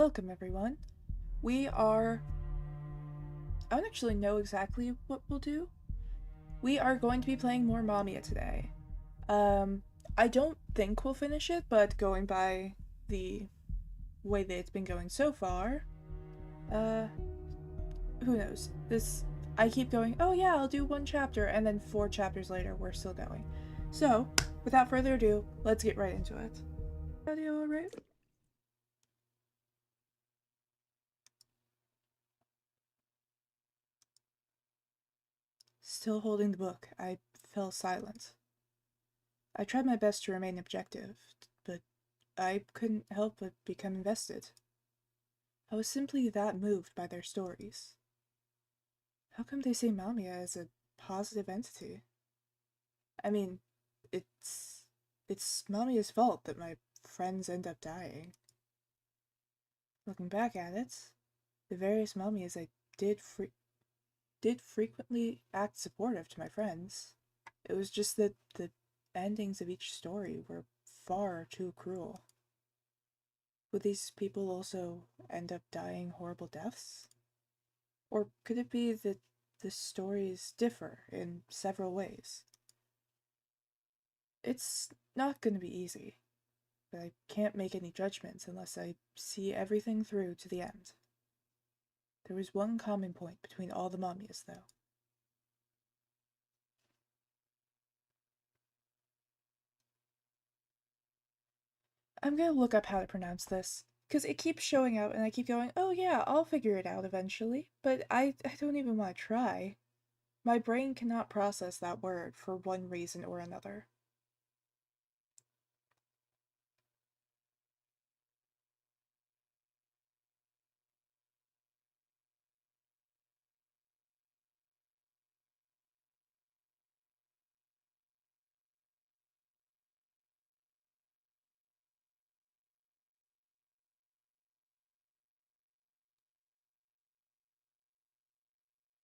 Welcome everyone. I don't actually know exactly what we'll do. We are going to be playing more Mamiya today. I don't think we'll finish it, but going by the way that it's been going so far, uh, who knows? I keep going, oh yeah, I'll do one chapter, and then 4 chapters later, we're still going. So, without further ado, let's get right into it. Audio alright? Still holding the book, I fell silent. I tried my best to remain objective, but I couldn't help but become invested. I was simply that moved by their stories. How come they say Mamiya is a positive entity? I mean, it's Mamiya's fault that my friends end up dying. Looking back at it, the various Mamiyas I did frequently act supportive to my friends. It was just that the endings of each story were far too cruel. Would these people also end up dying horrible deaths? Or could it be that the stories differ in several ways? It's not going to be easy, but I can't make any judgments unless I see everything through to the end. There was one common point between all the Mamiyas, though. I'm gonna look up how to pronounce this, because it keeps showing out and I keep going, oh yeah, I'll figure it out eventually, but I don't even want to try. My brain cannot process that word for one reason or another.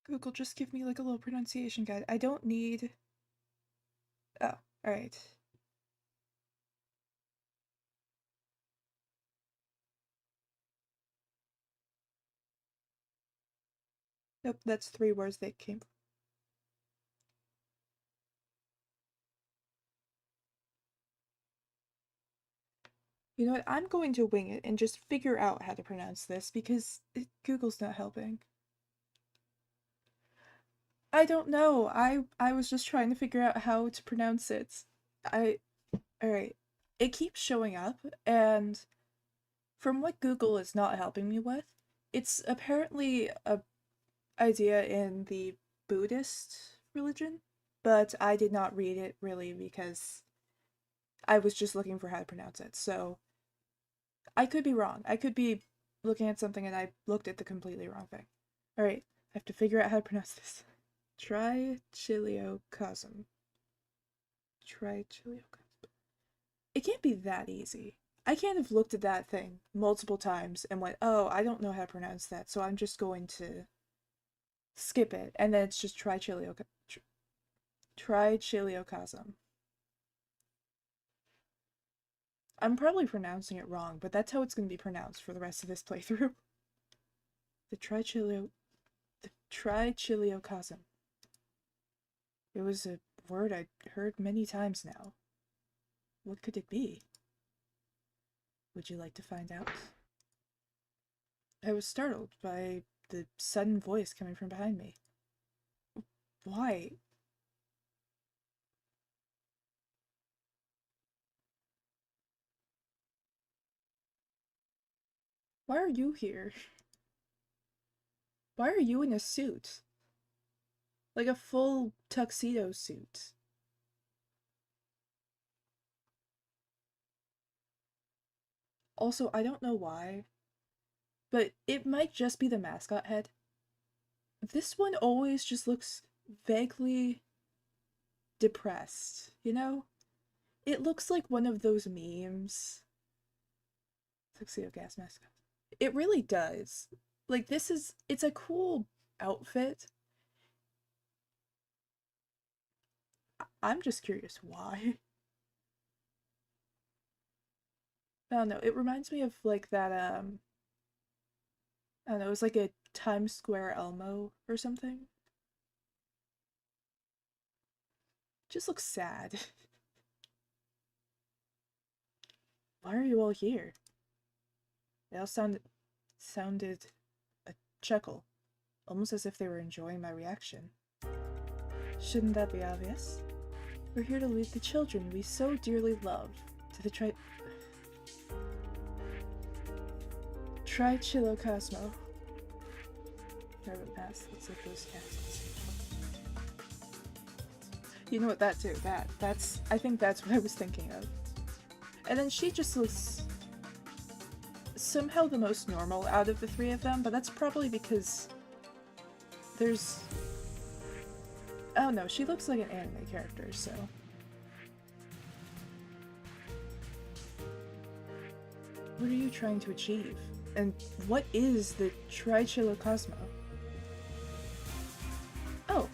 Google, just give me like a little pronunciation guide. I don't need... Oh, alright. Nope, that's 3 words that came from. You know what, I'm going to wing it and just figure out how to pronounce this because Google's not helping. I don't know. I was just trying to figure out how to pronounce it. Alright. It keeps showing up, and from what Google is not helping me with, it's apparently a idea in the Buddhist religion, but I did not read it really because I was just looking for how to pronounce it. So I could be wrong. I could be looking at something and I looked at the completely wrong thing. Alright, I have to figure out how to pronounce this. Trichiliocosm. Trichiliocosm. It can't be that easy. I can't have looked at that thing multiple times and went, oh, I don't know how to pronounce that, so I'm just going to skip it. And then it's just trichiliocosm. I'm probably pronouncing it wrong, but that's how it's going to be pronounced for the rest of this playthrough. The trichiliocosm. It was a word I'd heard many times now. What could it be? Would you like to find out? I was startled by the sudden voice coming from behind me. Why? Why are you here? Why are you in a suit? Like a full tuxedo suit. Also, I don't know why, but it might just be the mascot head. This one always just looks vaguely depressed, you know? It looks like one of those memes. Tuxedo gas mascot. It really does. Like, it's a cool outfit. I'm just curious why. I don't know, it reminds me of like that, I don't know, it was like a Times Square Elmo or something. Just looks sad. Why are you all here? They all sounded a chuckle, almost as if they were enjoying my reaction. Shouldn't that be obvious? We're here to lead the children we so dearly love to the Trichilocosmo. Rabbit mask looks like those castles. You know what, that too, that's, I think that's what I was thinking of. And then she just looks somehow the most normal out of the three of them, but that's probably because there's... Oh no, she looks like an anime character, so... What are you trying to achieve? And what is the Trichilocosmo? Oh,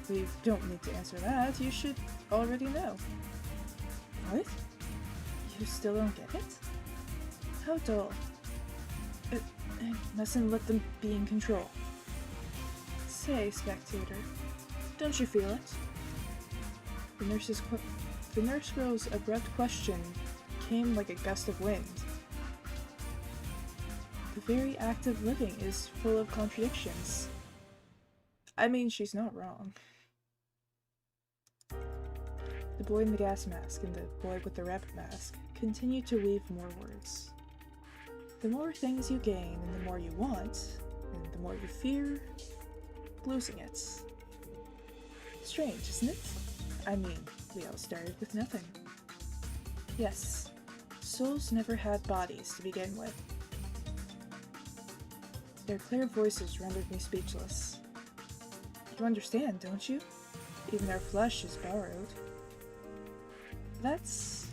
we don't need to answer that. You should already know. What? You still don't get it? How dull. I mustn't let them be in control. Say, spectator, don't you feel it? The nurse girl's abrupt question came like a gust of wind. The very act of living is full of contradictions. I mean, she's not wrong. The boy in the gas mask and the boy with the rabbit mask continue to weave more words. The more things you gain and the more you want, and the more you fear losing it. Strange, isn't it? I mean, we all started with nothing. Yes, souls never had bodies to begin with. Their clear voices rendered me speechless. You understand, don't you? Even our flesh is borrowed. That's...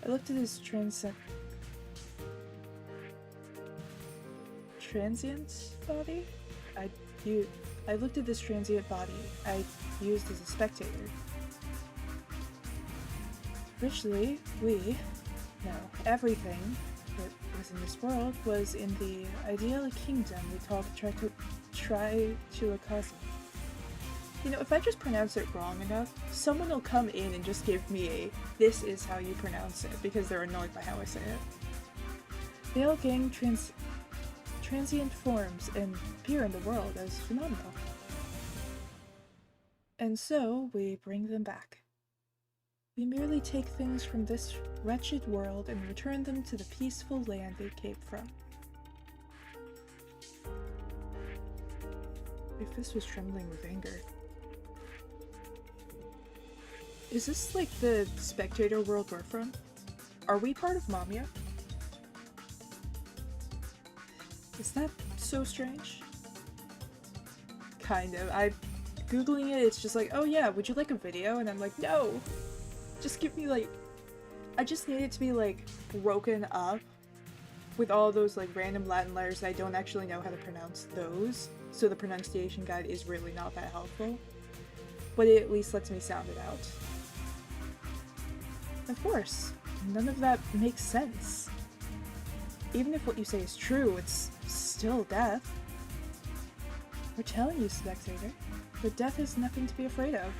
I looked at his transient body? I looked at this transient body I used as a spectator. Originally, everything that was in this world was in the ideal kingdom we call the Trichilocosm. You know, if I just pronounce it wrong enough, someone will come in and just give me a "this is how you pronounce it" because they're annoyed by how I say it. They all gain transient forms and appear in the world as phenomena. And so, we bring them back. We merely take things from this wretched world and return them to the peaceful land they came from. My fist was trembling with anger. Is this like the spectator world we're from? Are we part of Mamiya? Is that so strange? Kind of. Googling it, it's just like, oh yeah, would you like a video? And I'm like, no! Just give me like... I just need it to be like broken up with all those like random Latin letters. I don't actually know how to pronounce those, so the pronunciation guide is really not that helpful. But it at least lets me sound it out. Of course, none of that makes sense. Even if what you say is true, it's still death. We're telling you, spectator, that death is nothing to be afraid of.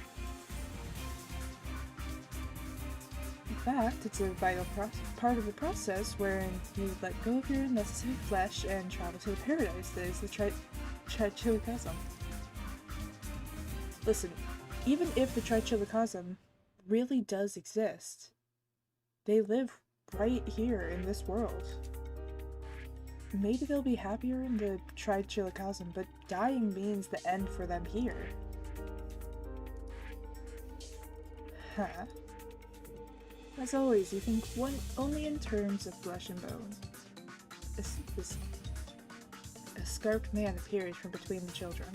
In fact, it's a vital part of the process wherein you let go of your necessary flesh and travel to the paradise that is the Trichilocosm. Listen, even if the Trichilocosm really does exist, they live right here in this world. Maybe they'll be happier in the Trichilocosm, but dying means the end for them here. Huh. As always, you think only in terms of flesh and bone. A scarped man appears from between the children.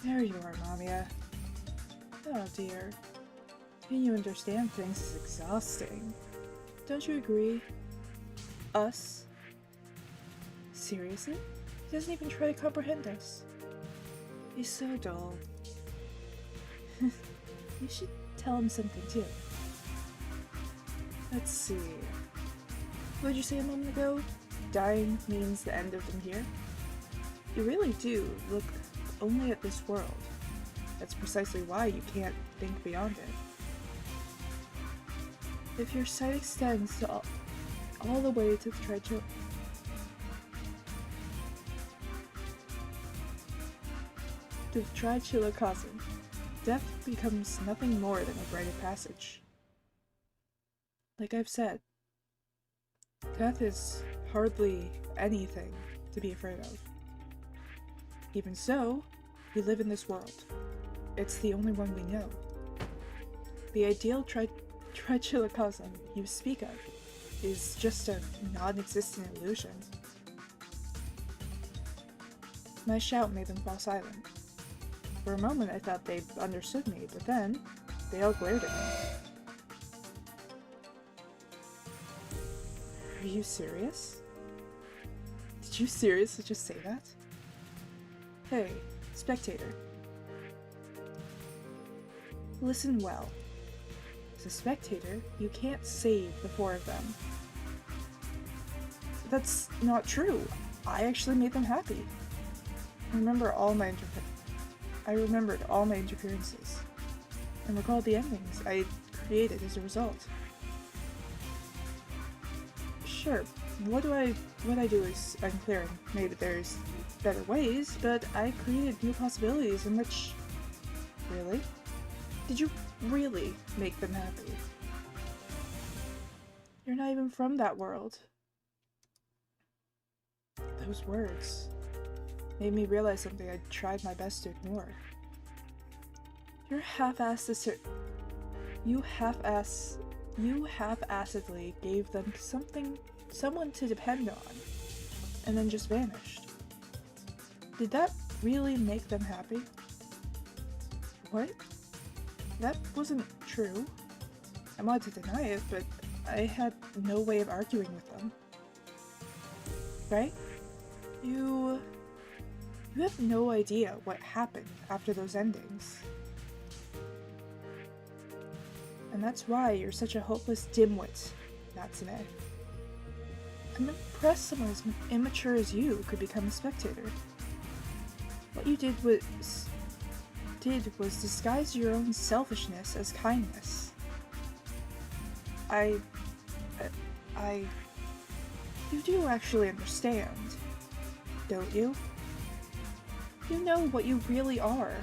There you are, Mamiya. Oh dear. Can you understand things is exhausting? Don't you agree? Us? Seriously? He doesn't even try to comprehend us. He's so dull. You should tell him something too. Let's see. What did you say a moment ago? Dying means the end of them here? You really do look only at this world. That's precisely why you can't think beyond it. If your sight extends to all the way to the Trichilocosm, death becomes nothing more than a rite of passage. Like I've said, death is hardly anything to be afraid of. Even so, we live in this world. It's the only one we know. The ideal Trichilocosm you speak of is just a non-existent illusion. My shout made them fall silent. For a moment I thought they understood me, but then they all glared at me. Are you serious? Did you seriously just say that? Hey, spectator. Listen well. As a spectator, you can't save the four of them. That's not true. I actually made them happy. I remembered all my interferences, and recalled the endings I created as a result. Sure, what I do is unclear, and maybe there's better ways, but I created new possibilities in which... Really? Did you really make them happy? You're not even from that world. Those words made me realize something I tried my best to ignore. You half-assedly gave them someone to depend on, and then just vanished. Did that really make them happy? What? That wasn't true. I wanted to deny it, but I had no way of arguing with them. Right? You have no idea what happened after those endings. And that's why you're such a hopeless dimwit, Natsume. I'm impressed someone as immature as you could become a spectator. What you did was disguise your own selfishness as kindness. You do actually understand, don't you? You know what you really are.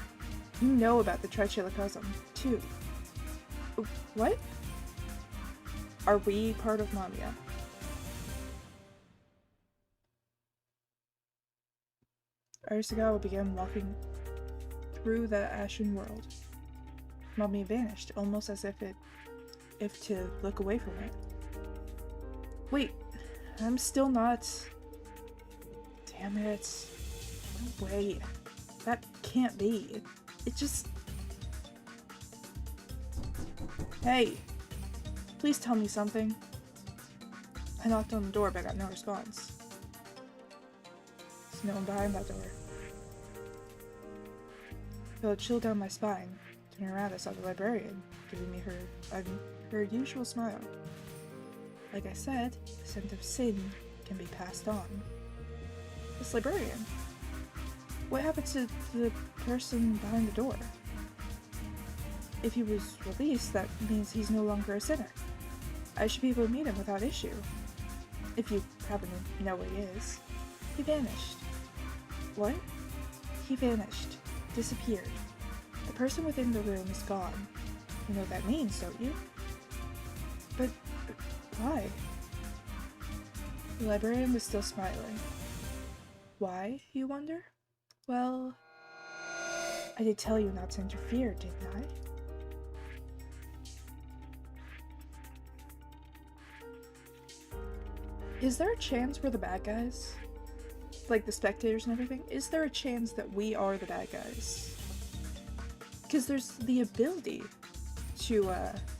You know about the Trichilocosm, too. What? Are we part of Mamiya? Arisugawa began walking through the ashen world. Mamiya vanished, almost as if to look away from it. Wait, I'm still not... Damn it. No way. That can't be. It just... Hey! Please tell me something. I knocked on the door but got no response. There's no one behind that door. I felt a chill down my spine. Turning around, I saw the librarian, giving me her usual smile. Like I said, the scent of sin can be passed on. This librarian? What happened to the person behind the door? If he was released, that means he's no longer a sinner. I should be able to meet him without issue. If you happen to know where he is. He vanished. What? He vanished. Disappeared. The person within the room is gone. You know what that means, don't you? But why? The librarian was still smiling. Why, you wonder? Well, I did tell you not to interfere, didn't I? Is there a chance we're the bad guys? Like the spectators and everything? Is there a chance that we are the bad guys? Because there's the ability to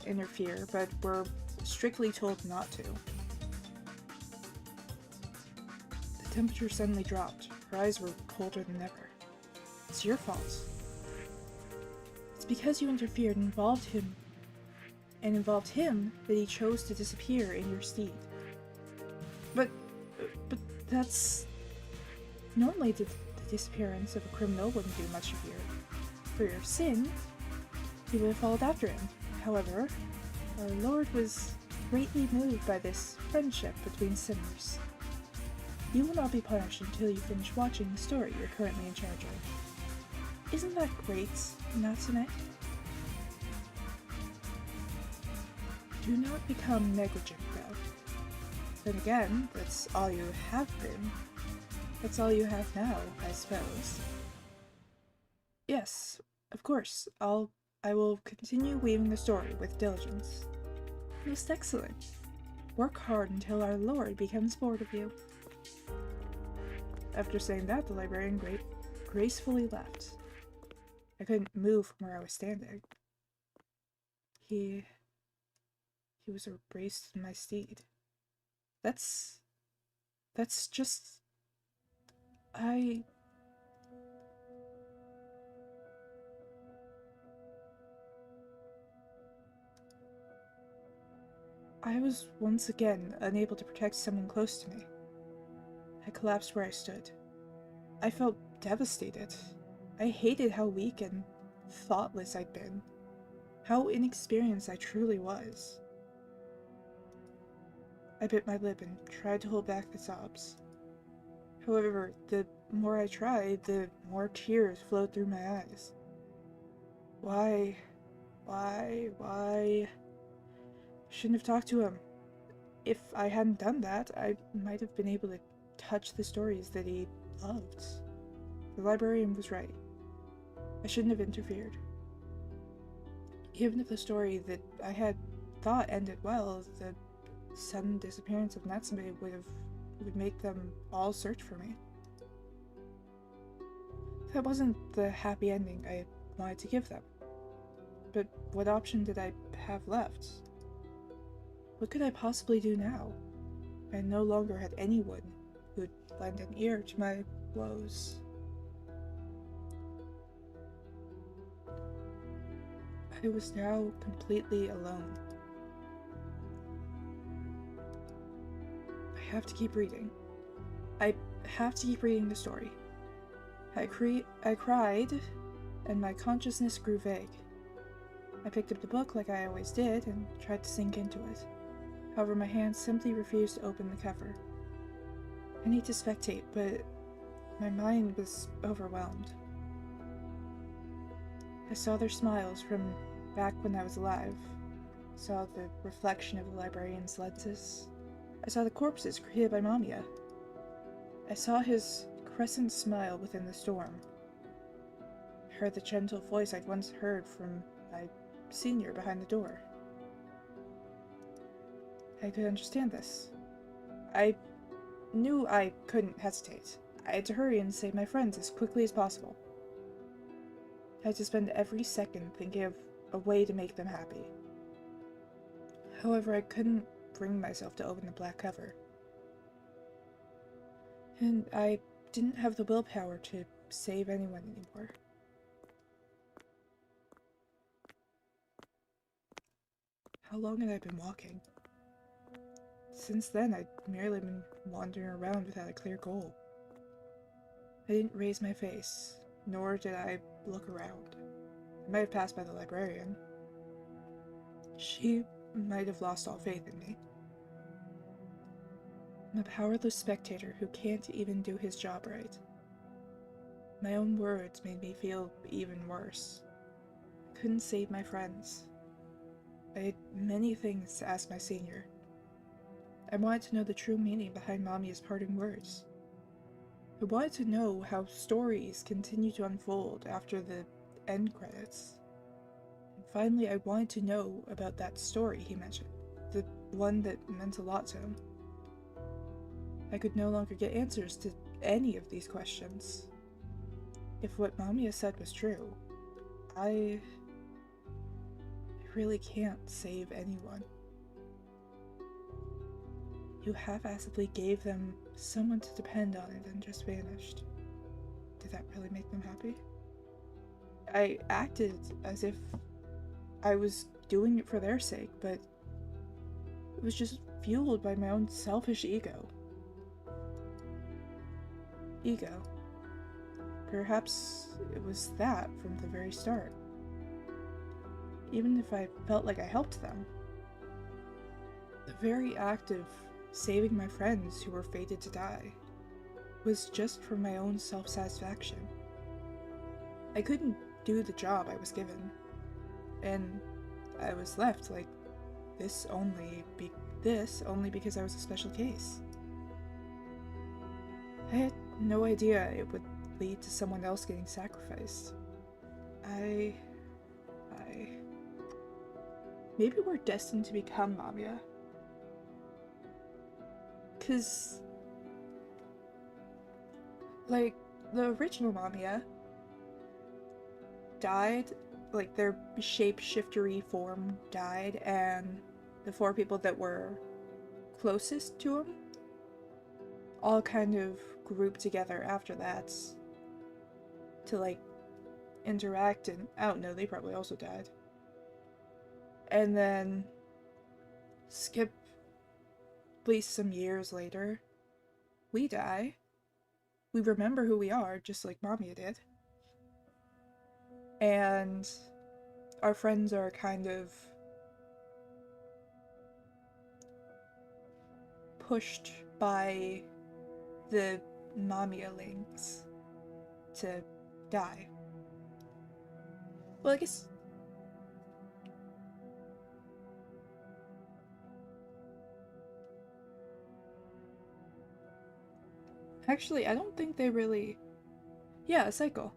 interfere, but we're strictly told not to. The temperature suddenly dropped. Her eyes were colder than ever. It's your fault. It's because you interfered and involved him that he chose to disappear in your stead. But, but that's... Normally the disappearance of a criminal wouldn't do much for your sin. You would have followed after him. However, our Lord was greatly moved by this friendship between sinners. You will not be punished until you finish watching the story you're currently in charge of. Isn't that great, Natsume? Do not become negligent, though. Then again, that's all you have been. That's all you have now, I suppose. Yes, of course. I will continue weaving the story with diligence. Most excellent. Work hard until our Lord becomes bored of you. After saying that, the librarian gracefully left. I couldn't move from where I was standing. He was embraced in my steed. That's just... I was once again unable to protect someone close to me. I collapsed where I stood. I felt devastated. I hated how weak and thoughtless I'd been. How inexperienced I truly was. I bit my lip and tried to hold back the sobs. However, the more I tried, the more tears flowed through my eyes. Why? Shouldn't have talked to him. If I hadn't done that, I might have been able to touch the stories that he loved. The librarian was right. I shouldn't have interfered. Even if the story that I had thought ended well, the sudden disappearance of Natsume would make them all search for me. That wasn't the happy ending I wanted to give them. But what option did I have left? What could I possibly do now? I no longer had anyone who'd lend an ear to my woes. I was now completely alone. I have to keep reading. I have to keep reading the story. I cried, and my consciousness grew vague. I picked up the book like I always did and tried to sink into it. However, my hands simply refused to open the cover. I need to spectate, but my mind was overwhelmed. I saw their smiles from back when I was alive. I saw the reflection of the librarian's lenses. I saw the corpses created by Mamiya. I saw his crescent smile within the storm. I heard the gentle voice I'd once heard from my senior behind the door. I could understand this. I knew I couldn't hesitate. I had to hurry and save my friends as quickly as possible. I had to spend every second thinking of a way to make them happy. However, I couldn't bring myself to open the black cover. And I didn't have the willpower to save anyone anymore. How long had I been walking? Since then, I'd merely been wandering around without a clear goal. I didn't raise my face, nor did I look around. I might have passed by the librarian. She might have lost all faith in me. I'm a powerless spectator who can't even do his job right. My own words made me feel even worse. I couldn't save my friends. I had many things to ask my senior. I wanted to know the true meaning behind Mamiya's parting words. I wanted to know how stories continue to unfold after the end credits. And finally, I wanted to know about that story he mentioned, the one that meant a lot to him. I could no longer get answers to any of these questions. If what Mamiya said was true, I really can't save anyone. You half-assedly gave them someone to depend on and then just vanished. Did that really make them happy? I acted as if I was doing it for their sake, but it was just fueled by my own selfish ego. ego. Perhaps it was that from the very start. Even if I felt like I helped them, the very act of saving my friends who were fated to die was just for my own self-satisfaction. I couldn't do the job I was given, and I was left like this only because I was a special case. I had no idea it would lead to someone else getting sacrificed. Maybe we're destined to become Mamiya. 'Cause, like, the original Mamiya died, like, their shape-shiftery form died, and the 4 people that were closest to him all kind of grouped together after that to, like, interact, and I don't know, they probably also died. And then skip at least some years later, we die. We remember who we are, just like Mamiya did. And our friends are kind of pushed by the Mamiyalings to die. Well, I guess... Actually, I don't think they really... Yeah, a cycle.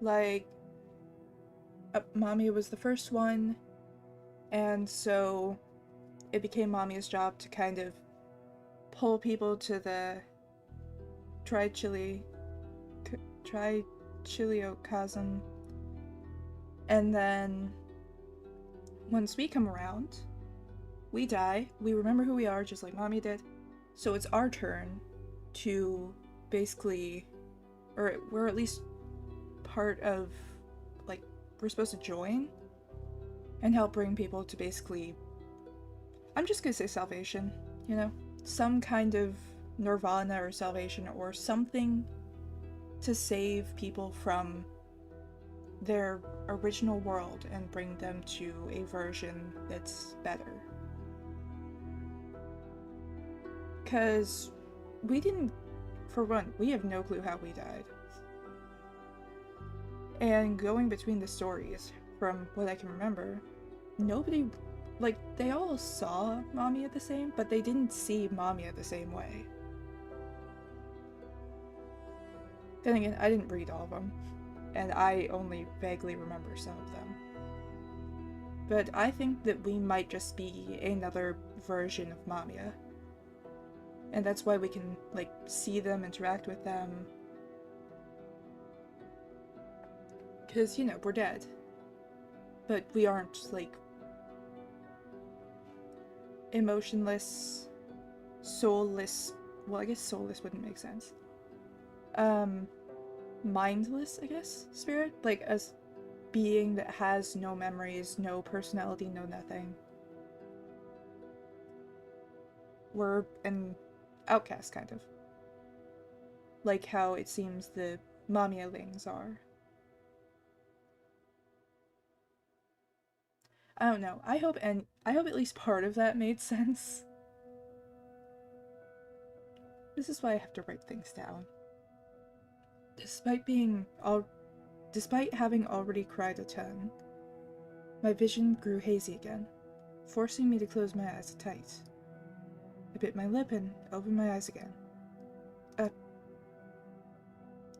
Like, Mamiya was the first one, and so it became Mamiya's job to kind of pull people to the Trichiliocosm, and then once we come around, we die, we remember who we are just like Mamiya did, so it's our turn to basically, or we're at least part of, like, we're supposed to join and help bring people to basically, I'm just gonna say salvation, you know? Some kind of nirvana or salvation or something to save people from their original world and bring them to a version that's better. Because we didn't, for one, we have no clue how we died. And going between the stories, from what I can remember, nobody, like, they all saw Mamiya the same, but they didn't see Mamiya the same way. Then again, I didn't read all of them, and I only vaguely remember some of them. But I think that we might just be another version of Mamiya. And that's why we can, like, see them, interact with them. Because, you know, we're dead. But we aren't, like, emotionless, soulless. Well, I guess soulless wouldn't make sense. Mindless, I guess, spirit? Like, a being that has no memories, no personality, no nothing. We're an outcast, kind of. Like how it seems the Mamiyalings are. I don't know. I hope at least part of that made sense. This is why I have to write things down. Despite having already cried a ton, my vision grew hazy again, forcing me to close my eyes tight. I bit my lip and opened my eyes again.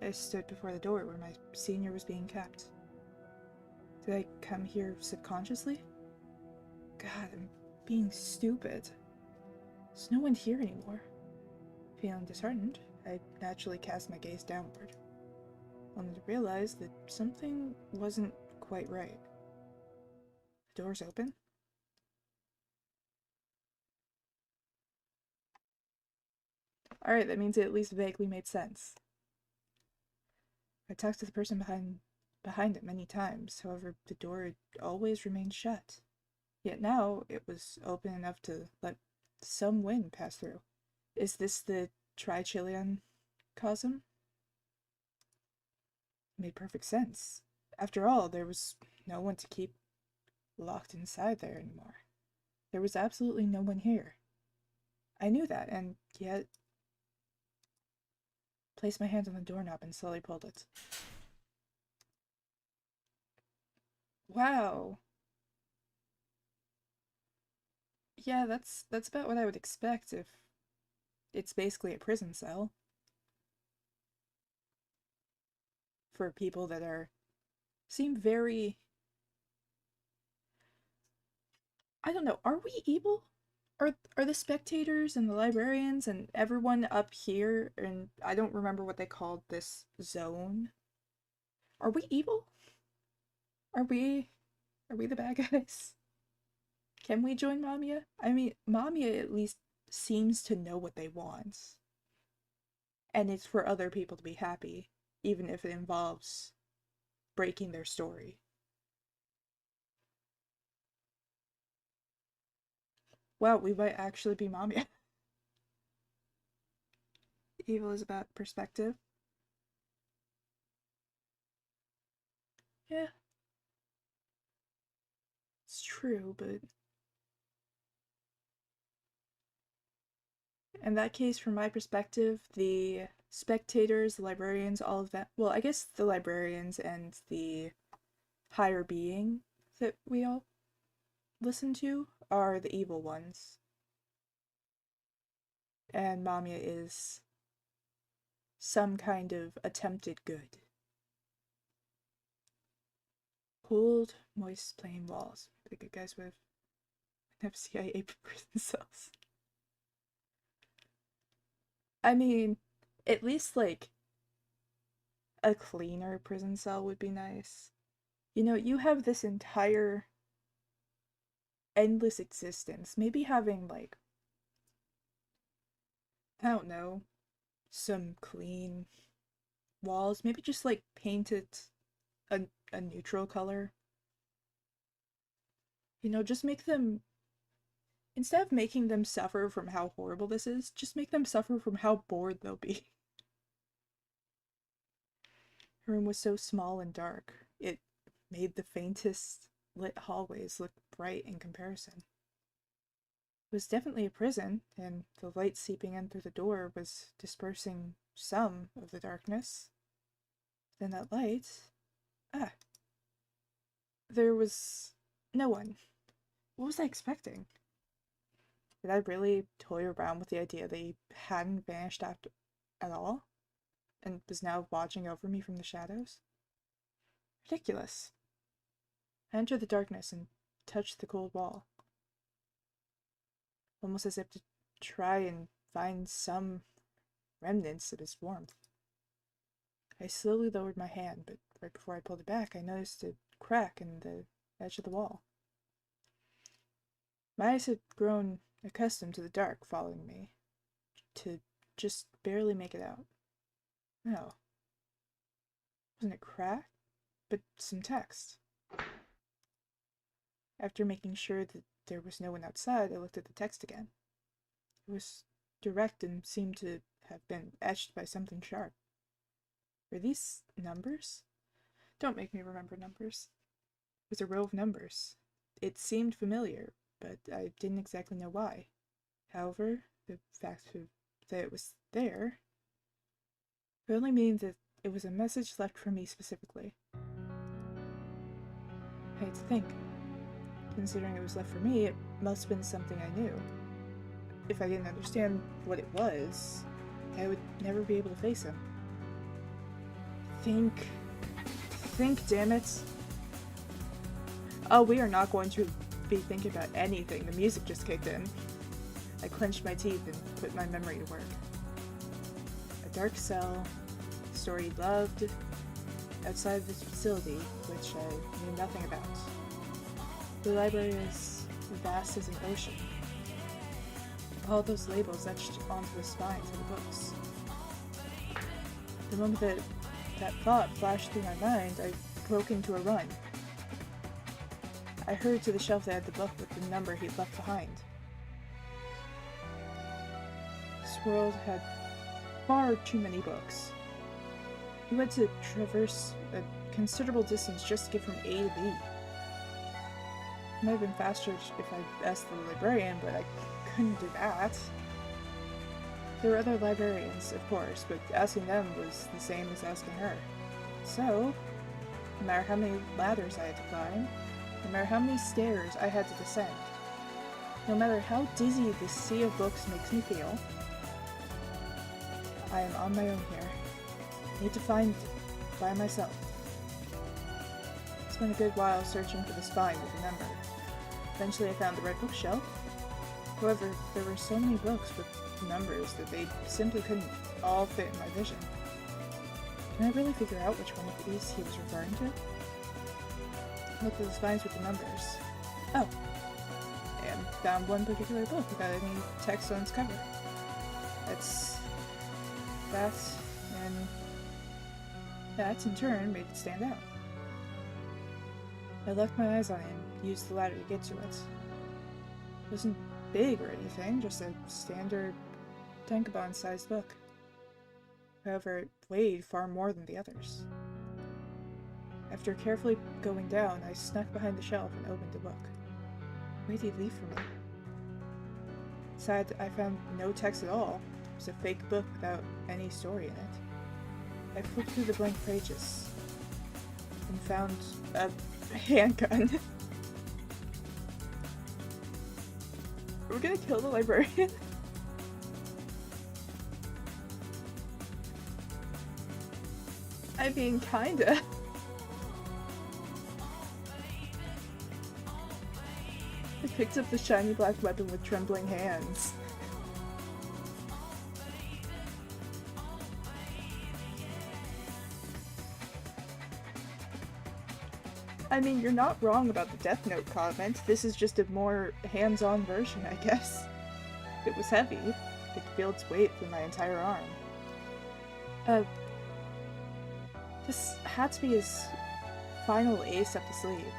I stood before the door where my senior was being kept. Did I come here subconsciously? God, I'm being stupid. There's no one here anymore. Feeling disheartened, I naturally cast my gaze downward, only to realize that something wasn't quite right. The door's open? Alright, that means it at least vaguely made sense. I talked to the person behind it many times, however, the door had always remained shut. Yet now it was open enough to let some wind pass through. Is this the Trichilion Cosm? Made perfect sense. After all, there was no one to keep locked inside there anymore. There was absolutely no one here. I knew that, and yet... Placed my hand on the doorknob and slowly pulled it. Wow. Yeah, that's about what I would expect if it's basically a prison cell. For people that seem very... I don't know, are we evil? Are the spectators and the librarians and everyone up here, and I don't remember what they called this zone. Are we evil? Are we the bad guys? Can we join Mamiya? I mean, Mamiya at least seems to know what they want. And it's for other people to be happy, even if it involves breaking their story. Wow, we might actually be Mamiya. Evil is about perspective. Yeah. It's true, but in that case, from my perspective, the spectators, the librarians, all of that, well, I guess the librarians and the higher being that we all listen to are the evil ones. And Mamiya is some kind of attempted good. Cold, moist, plain walls. The good guys would have CIA prison cells. I mean, at least, like, a cleaner prison cell would be nice. You know, you have this entire endless existence. Maybe having, like, I don't know, some clean walls. Maybe just, like, paint it a neutral color. You know, just make them, instead of making them suffer from how horrible this is, just make them suffer from how bored they'll be. Her room was so small and dark, it made the faintest lit hallways look bright in comparison. It was definitely a prison, and the light seeping in through the door was dispersing some of the darkness. Then that light... Ah. There was no one. What was I expecting? Did I really toy around with the idea that he hadn't vanished at all? And was now watching over me from the shadows? Ridiculous. I entered the darkness and touched the cold wall, almost as if to try and find some remnants of his warmth. I slowly lowered my hand, but right before I pulled it back, I noticed a crack in the edge of the wall. My eyes had grown accustomed to the dark following me, to just barely make it out. No. Wasn't a crack, but some text. After making sure that there was no one outside, I looked at the text again. It was direct and seemed to have been etched by something sharp. Were these numbers? Don't make me remember numbers. It was a row of numbers. It seemed familiar, but I didn't exactly know why. However, the fact that it was there could only mean that it was a message left for me specifically. I had to think. Considering it was left for me, it must have been something I knew. If I didn't understand what it was, I would never be able to face him. Think, damn it. Oh, we are not going to be thinking about anything. The music just kicked in. I clenched my teeth and put my memory to work. A dark cell, a story he loved, outside of this facility, which I knew nothing about. The library is vast as an ocean. All those labels etched onto the spines of the books. The moment that thought flashed through my mind, I broke into a run. I hurried to the shelf that had the book with the number he'd left behind. This world had far too many books. You had to traverse a considerable distance just to get from A to B. It might have been faster if I asked the librarian, but I couldn't do that. There were other librarians, of course, but asking them was the same as asking her. So, no matter how many ladders I had to climb, no matter how many stairs I had to descend, no matter how dizzy the sea of books makes me feel, I am on my own here. I need to find by myself. I spent a good while searching for the spine with the number. Eventually I found the right bookshelf. However, there were so many books with numbers that they simply couldn't all fit in my vision. Can I really figure out which one of these he was referring to? Look at the spines with the numbers. Oh! And found one particular book without any text on its cover. That's that, and that in turn made it stand out. I left my eyes on it and used the ladder to get to it. It wasn't big or anything, just a standard tankobon-sized book. However, it weighed far more than the others. After carefully going down, I snuck behind the shelf and opened the book. Where did he leave for me? Inside, I found no text at all. It was a fake book without any story in it. I flipped through the blank pages and found a handgun. Are we gonna kill the librarian? I mean, kinda. I picked up the shiny black weapon with trembling hands. I mean, you're not wrong about the Death Note comment. This is just a more hands-on version, I guess. It was heavy. I could feel its weight through my entire arm. This had to be his final ace up the sleeve.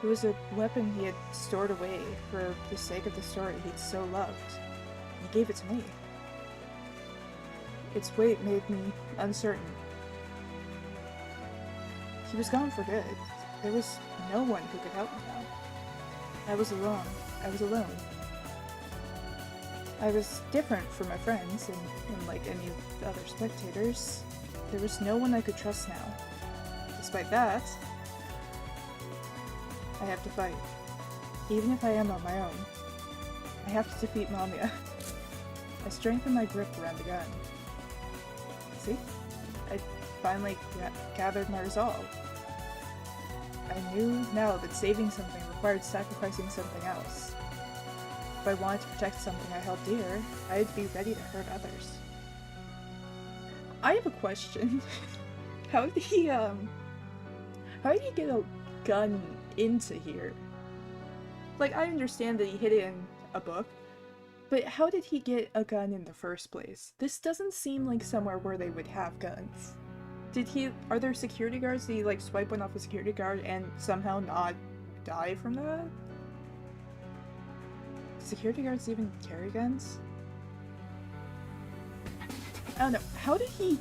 It was a weapon he had stored away for the sake of the story he'd so loved. He gave it to me. Its weight made me uncertain. He was gone for good. There was no one who could help me now. I was alone. I was alone. I was different from my friends, and unlike any of the other spectators, there was no one I could trust now. Despite that, I have to fight. Even if I am on my own, I have to defeat Mamiya. I strengthened my grip around the gun. See? I finally gathered my resolve. I knew now that saving something required sacrificing something else. If I wanted to protect something I held dear, I had to be ready to hurt others. I have a question. How did he get a gun into here? Like, I understand that he hid it in a book, but how did he get a gun in the first place? This doesn't seem like somewhere where they would have guns. Are there security guards? Did he, like, swipe one off a security guard and somehow not die from that? Security guards even carry guns? I don't know. How did he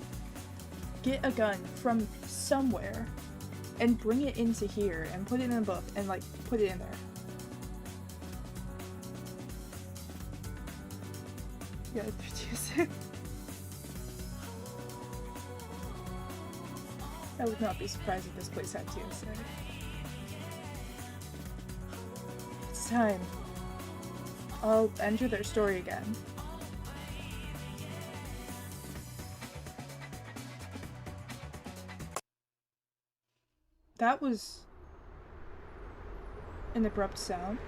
get a gun from somewhere and bring it into here and put it in a book and, like, put it in there? Yeah, I would not be surprised if this place had TSA. It's time. I'll enter their story again. That was an abrupt sound.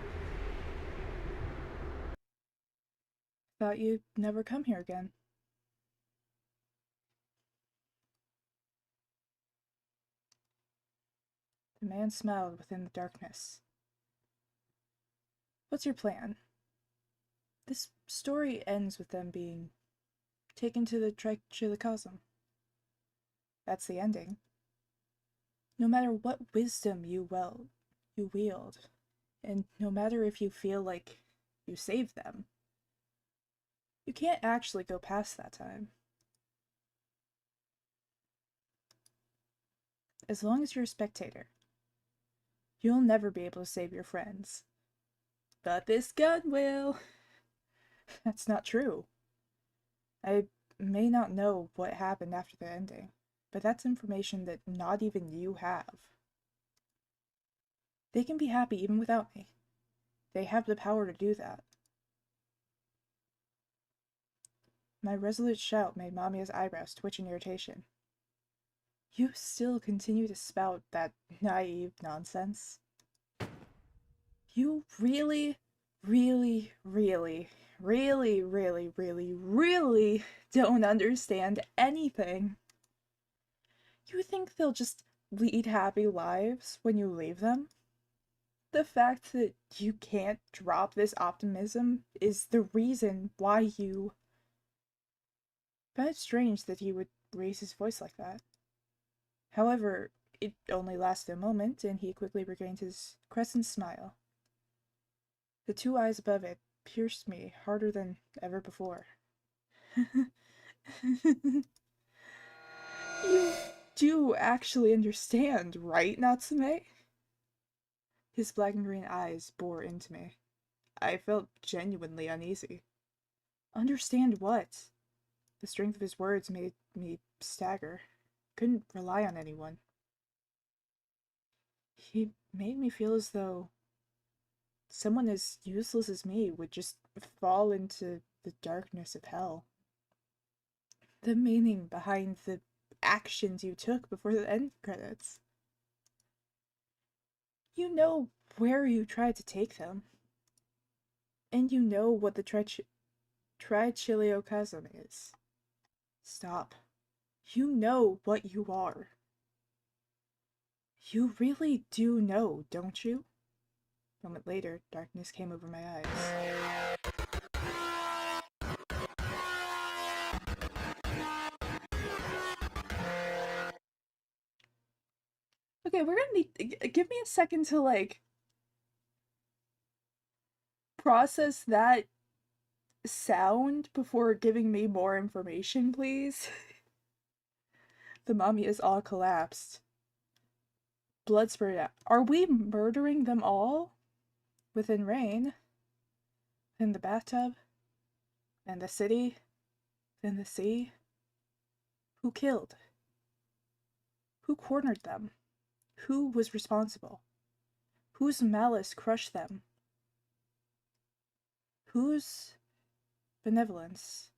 Thought you'd never come here again. The man smiled within the darkness. What's your plan? This story ends with them being taken to the Trichilocosm. That's the ending. No matter what wisdom you wield, and no matter if you feel like you saved them, You can't actually go past that time. As long as you're a spectator, you'll never be able to save your friends. But this gun will. That's not true. I may not know what happened after the ending, but that's information that not even you have. They can be happy even without me. They have the power to do that. My resolute shout made Mamiya's eyebrows twitch in irritation. You still continue to spout that naive nonsense? You really, really, really, really, really, really, really don't understand anything. You think they'll just lead happy lives when you leave them? The fact that you can't drop this optimism is the reason why you... But it's strange that he would raise his voice like that. However, it only lasted a moment, and he quickly regained his crescent smile. The two eyes above it pierced me harder than ever before. You do actually understand, right, Natsume? His black and green eyes bore into me. I felt genuinely uneasy. Understand what? The strength of his words made me stagger. Couldn't rely on anyone. He made me feel as though someone as useless as me would just fall into the darkness of hell. The meaning behind the actions you took before the end credits. You know where you tried to take them. And you know what the Trichiliocosm is. Stop. You know what you are. You really do know, don't you? A moment later, darkness came over my eyes. Okay, we're gonna need... Give me a second to, like, process that sound before giving me more information, please. The Mamiyas all collapsed. Blood spurted out. Are we murdering them all? Within rain? In the bathtub? In the city? In the sea? Who killed? Who cornered them? Who was responsible? Whose malice crushed them? Whose benevolence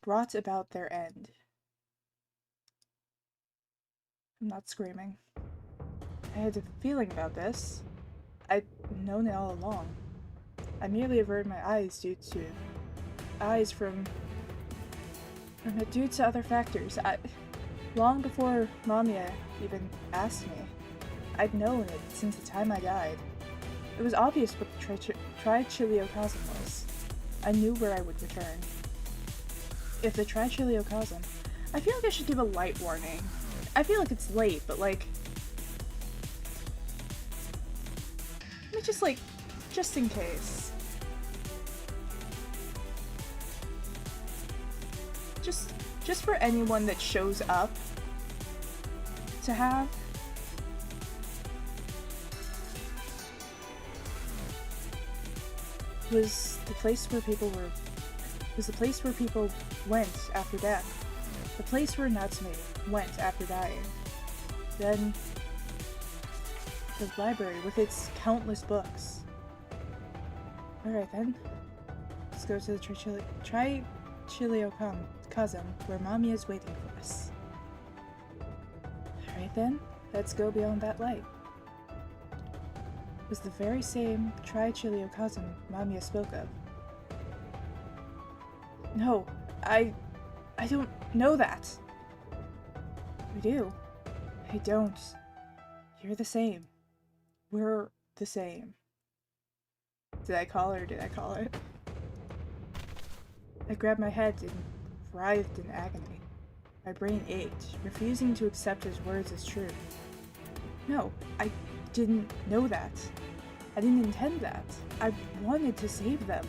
brought about their end? I'm not screaming. I had a feeling about this. I'd known it all along. I merely averted my eyes due to other factors. Long before Mamiya even asked me, I'd known it since the time I died. It was obvious what the Trichiliocosm was. I knew where I would return. If the Trichiliocosm... I feel like I should give a light warning. I feel like it's late, but like... Let me just like... just in case. Just for anyone that shows up to have... was the place where people went after death. The place where Natsume went after dying. Then the library with its countless books. Alright then. Let's go to the Trichiliocosm where Mamiya is waiting for us. Alright then, let's go beyond that light. It was the very same Trichiliocosm Mamiya spoke of. No, I don't know that. You do. I don't. You're the same. We're the same. Did I call her or did I call it? I grabbed my head and writhed in agony. My brain ached, refusing to accept his words as true. No, I didn't know that. I didn't intend that. I wanted to save them.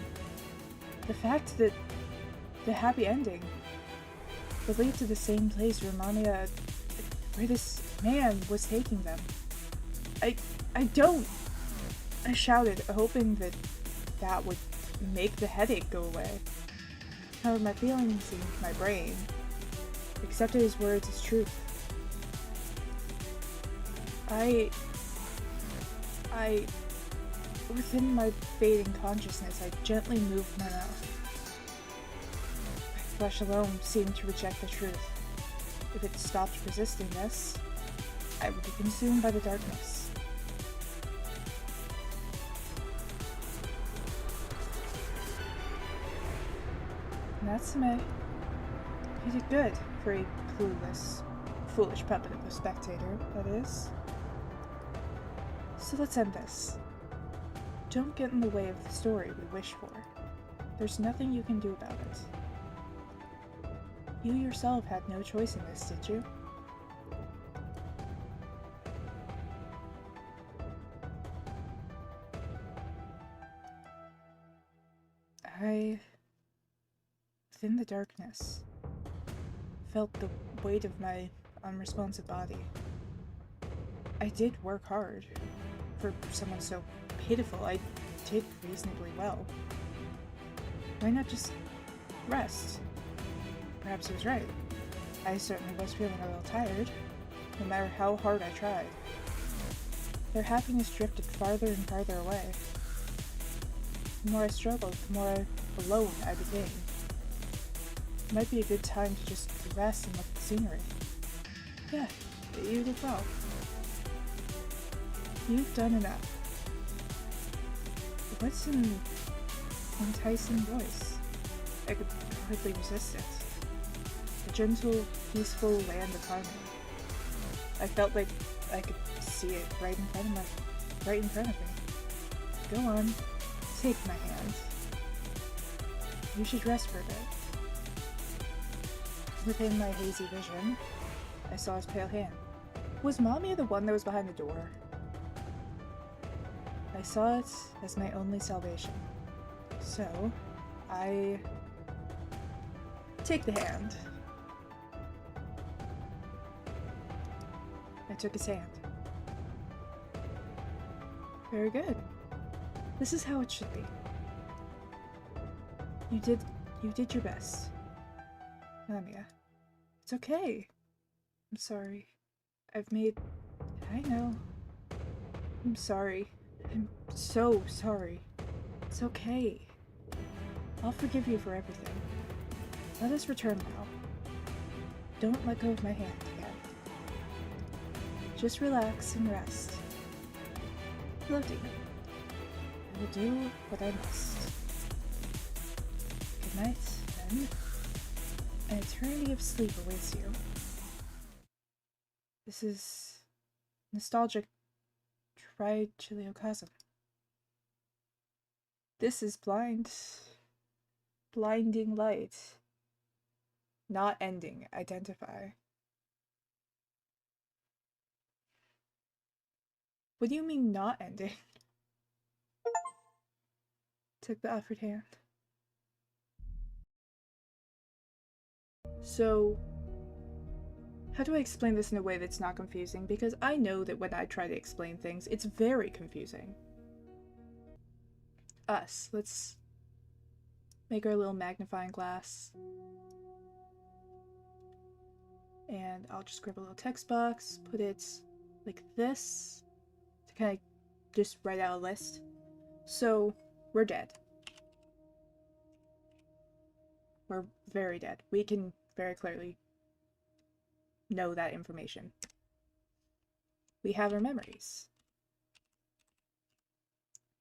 The fact that the happy ending. It lead to the same place where Mamiya, where this man was taking them. I don't! I shouted, hoping that would make the headache go away. However, my feelings in my brain accepted his words as truth. Within my fading consciousness, I gently moved my mouth. My flesh alone seemed to reject the truth. If it stopped resisting this, I would be consumed by the darkness. Natsume, you did good for a clueless, foolish puppet of a spectator, that is. So let's end this. Don't get in the way of the story we wish for. There's nothing you can do about it. You yourself had no choice in this, did you? Within the darkness, felt the weight of my unresponsive body. I did work hard. For someone so pitiful, I did reasonably well. Why not just rest? Perhaps he was right. I certainly was feeling a little tired, no matter how hard I tried. Their happiness drifted farther and farther away. The more I struggled, the more alone I became. It might be a good time to just rest and look at the scenery. Yeah, you did well. You've done enough. What's an enticing voice? I could hardly resist it. A gentle, peaceful land of harmony. I felt like I could see it right in front of me. Go on, take my hand. You should rest for a bit. Within my hazy vision, I saw his pale hand. Was Mamiya the one that was behind the door? I saw it as my only salvation. So, I take the hand. I took his hand. Very good. This is how it should be. You did your best. Mamiya. It's okay. I'm sorry. I know. I'm sorry. I'm so sorry. It's okay. I'll forgive you for everything. Let us return now. Don't let go of my hand again. Just relax and rest. Love you. I will do what I must. Good night, then. An eternity of sleep awaits you. This is nostalgic Trichiliocosm. This is blinding light. Not ending. Identify. What do you mean not ending? Took the offered hand. So, how do I explain this in a way that's not confusing? Because I know that when I try to explain things, it's very confusing. Let's make our little magnifying glass. And I'll just grab a little text box, put it like this, to kind of just write out a list. So, we're dead. We're very dead. We can very clearly know that information. We have our memories.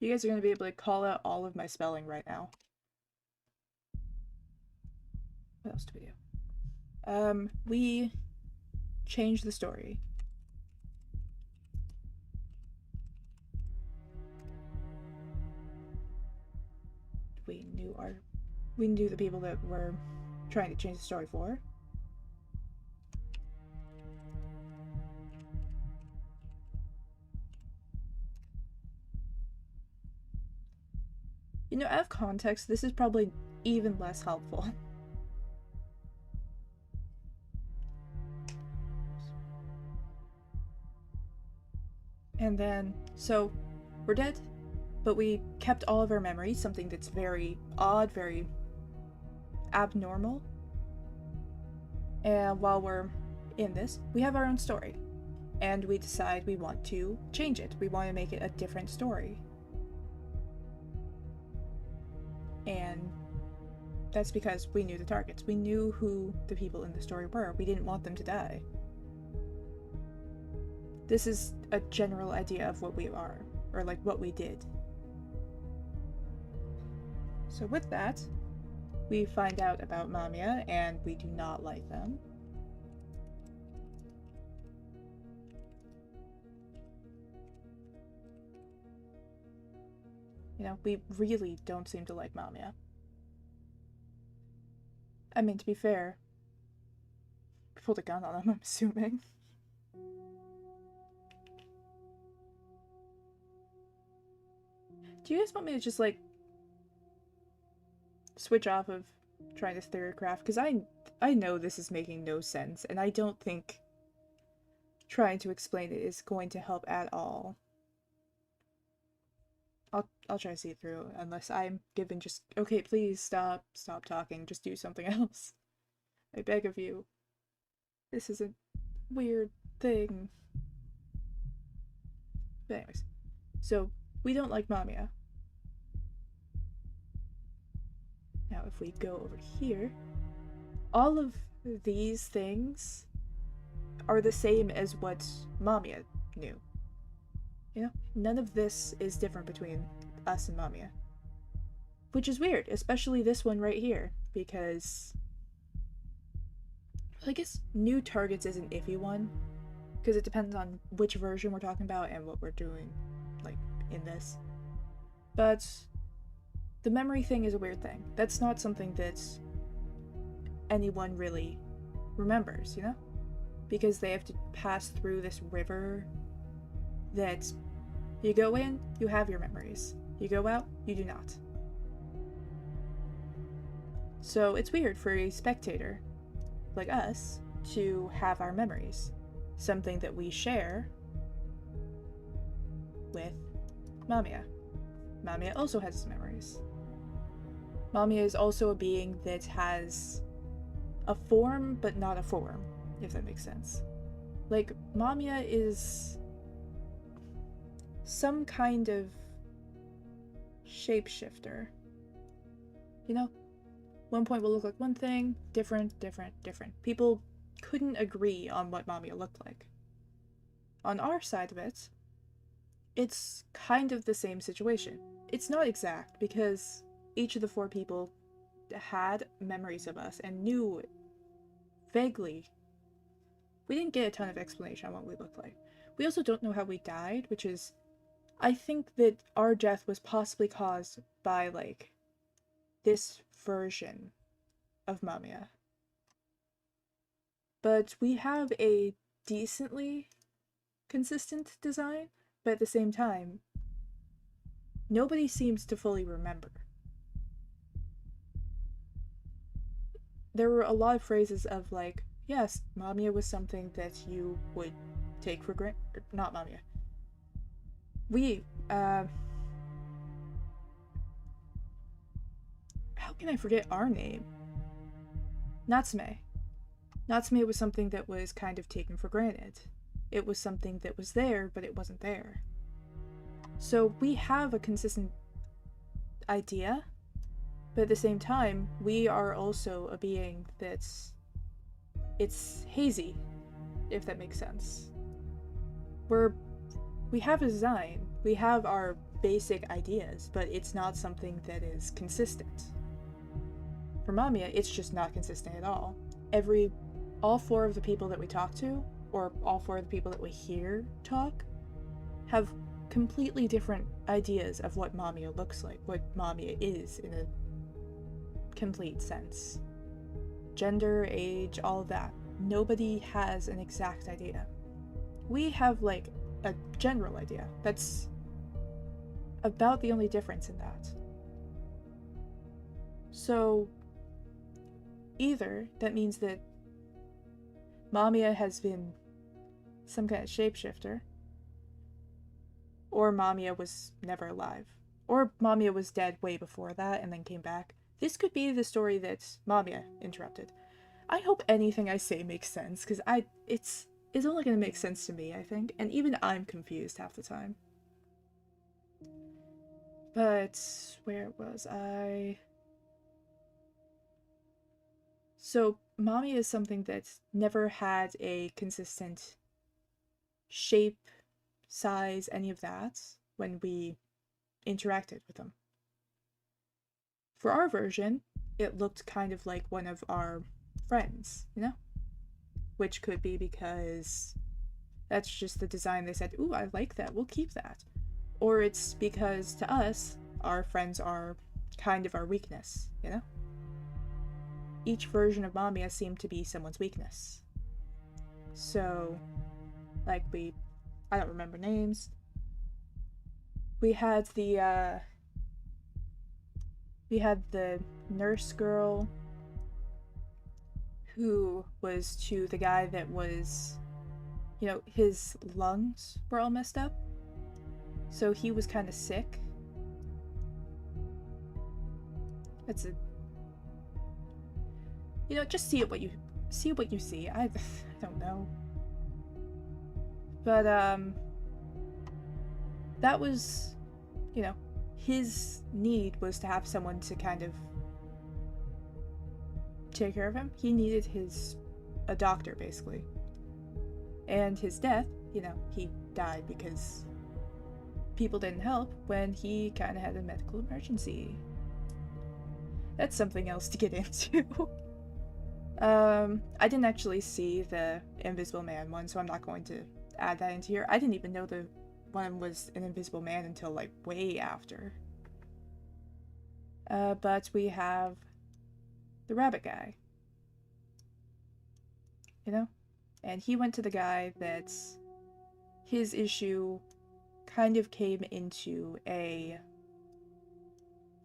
You guys are going to be able to call out all of my spelling right now. What else do we do? We changed the story. We knew the people that were trying to change the story for. You know, out of context, this is probably even less helpful. And then, so, we're dead, but we kept all of our memories, something that's very odd, very abnormal. And while we're in this, we have our own story. And we decide we want to change it. We want to make it a different story. And that's because we knew the targets. We knew who the people in the story were. We didn't want them to die. This is a general idea of what we are, or like what we did. So with that, we find out about Mamiya, and we do not like them. You know, we really don't seem to like Mamiya. I mean, to be fair, we pulled a gun on him, I'm assuming. Do you guys want me to just, like, switch off of trying this theorycraft? Because I know this is making no sense, and I don't think trying to explain it is going to help at all. I'll try to see it through, unless I'm given just, okay, please stop talking, just do something else. I beg of you. This is a weird thing. But anyways, so we don't like Mamiya. Now if we go over here, all of these things are the same as what Mamiya knew. You know, none of this is different between us and Mamiya. Which is weird, especially this one right here, because I guess new targets is an iffy one, because it depends on which version we're talking about and what we're doing, like, in this. But the memory thing is a weird thing. That's not something that anyone really remembers, you know? Because they have to pass through this river that you go in, you have your memories. You go out, you do not. So it's weird for a spectator like us to have our memories, something that we share with Mamiya. Mamiya also has his memories. Mamiya is also a being that has a form but not a form, if that makes sense. Like, Mamiya is some kind of shapeshifter. You know? One point will look like one thing, different. People couldn't agree on what Mamiya looked like. On our side of it, it's kind of the same situation. It's not exact, because each of the 4 people had memories of us and knew vaguely. We didn't get a ton of explanation on what we looked like. We also don't know how we died, which is, I think that our death was possibly caused by, like, this version of Mamiya. But we have a decently consistent design, but at the same time, nobody seems to fully remember. There were a lot of phrases of, like, yes, Mamiya was something that you would take for granted. Not Mamiya. How can I forget our name? Natsume. Natsume was something that was kind of taken for granted. It was something that was there, but it wasn't there. So we have a consistent idea, but at the same time, we are also a being that's... it's hazy, if that makes sense. We have a design, we have our basic ideas, but it's not something that is consistent. For Mamiya, it's just not consistent at all. All 4 of the people that we talk to, or all 4 of the people that we hear talk, have completely different ideas of what Mamiya looks like, what Mamiya is in a complete sense. Gender, age, all of that. Nobody has an exact idea. We have, like, a general idea. That's about the only difference in that. So, either that means that Mamiya has been some kind of shapeshifter, Or Mamiya was never alive. Or Mamiya was dead way before that and then came back. This could be the story that Mamiya interrupted. I hope anything I say makes sense, because it's only going to make sense to me, I think, and even I'm confused half the time. But where was I? So Mamiya is something that never had a consistent shape, size, any of that when we interacted with them. For our version, it looked kind of like one of our friends, you know? Which could be because that's just the design they said, ooh, I like that, we'll keep that. Or it's because to us, our friends are kind of our weakness, you know? Each version of Mamiya seemed to be someone's weakness. So, like I don't remember names. We had the nurse girl who was to the guy that was, you know, his lungs were all messed up. So he was kind of sick. It's a, you know, just see what you see. I don't know. But that was, you know, his need was to have someone to kind of take care of him. He needed a doctor, basically. And his death, you know, he died because people didn't help when he kind of had a medical emergency. That's something else to get into. I didn't actually see the Invisible Man one, so I'm not going to add that into here. I didn't even know the one was an Invisible Man until, like, way after. But we have the rabbit guy. You know? And he went to the guy that's his issue kind of came into a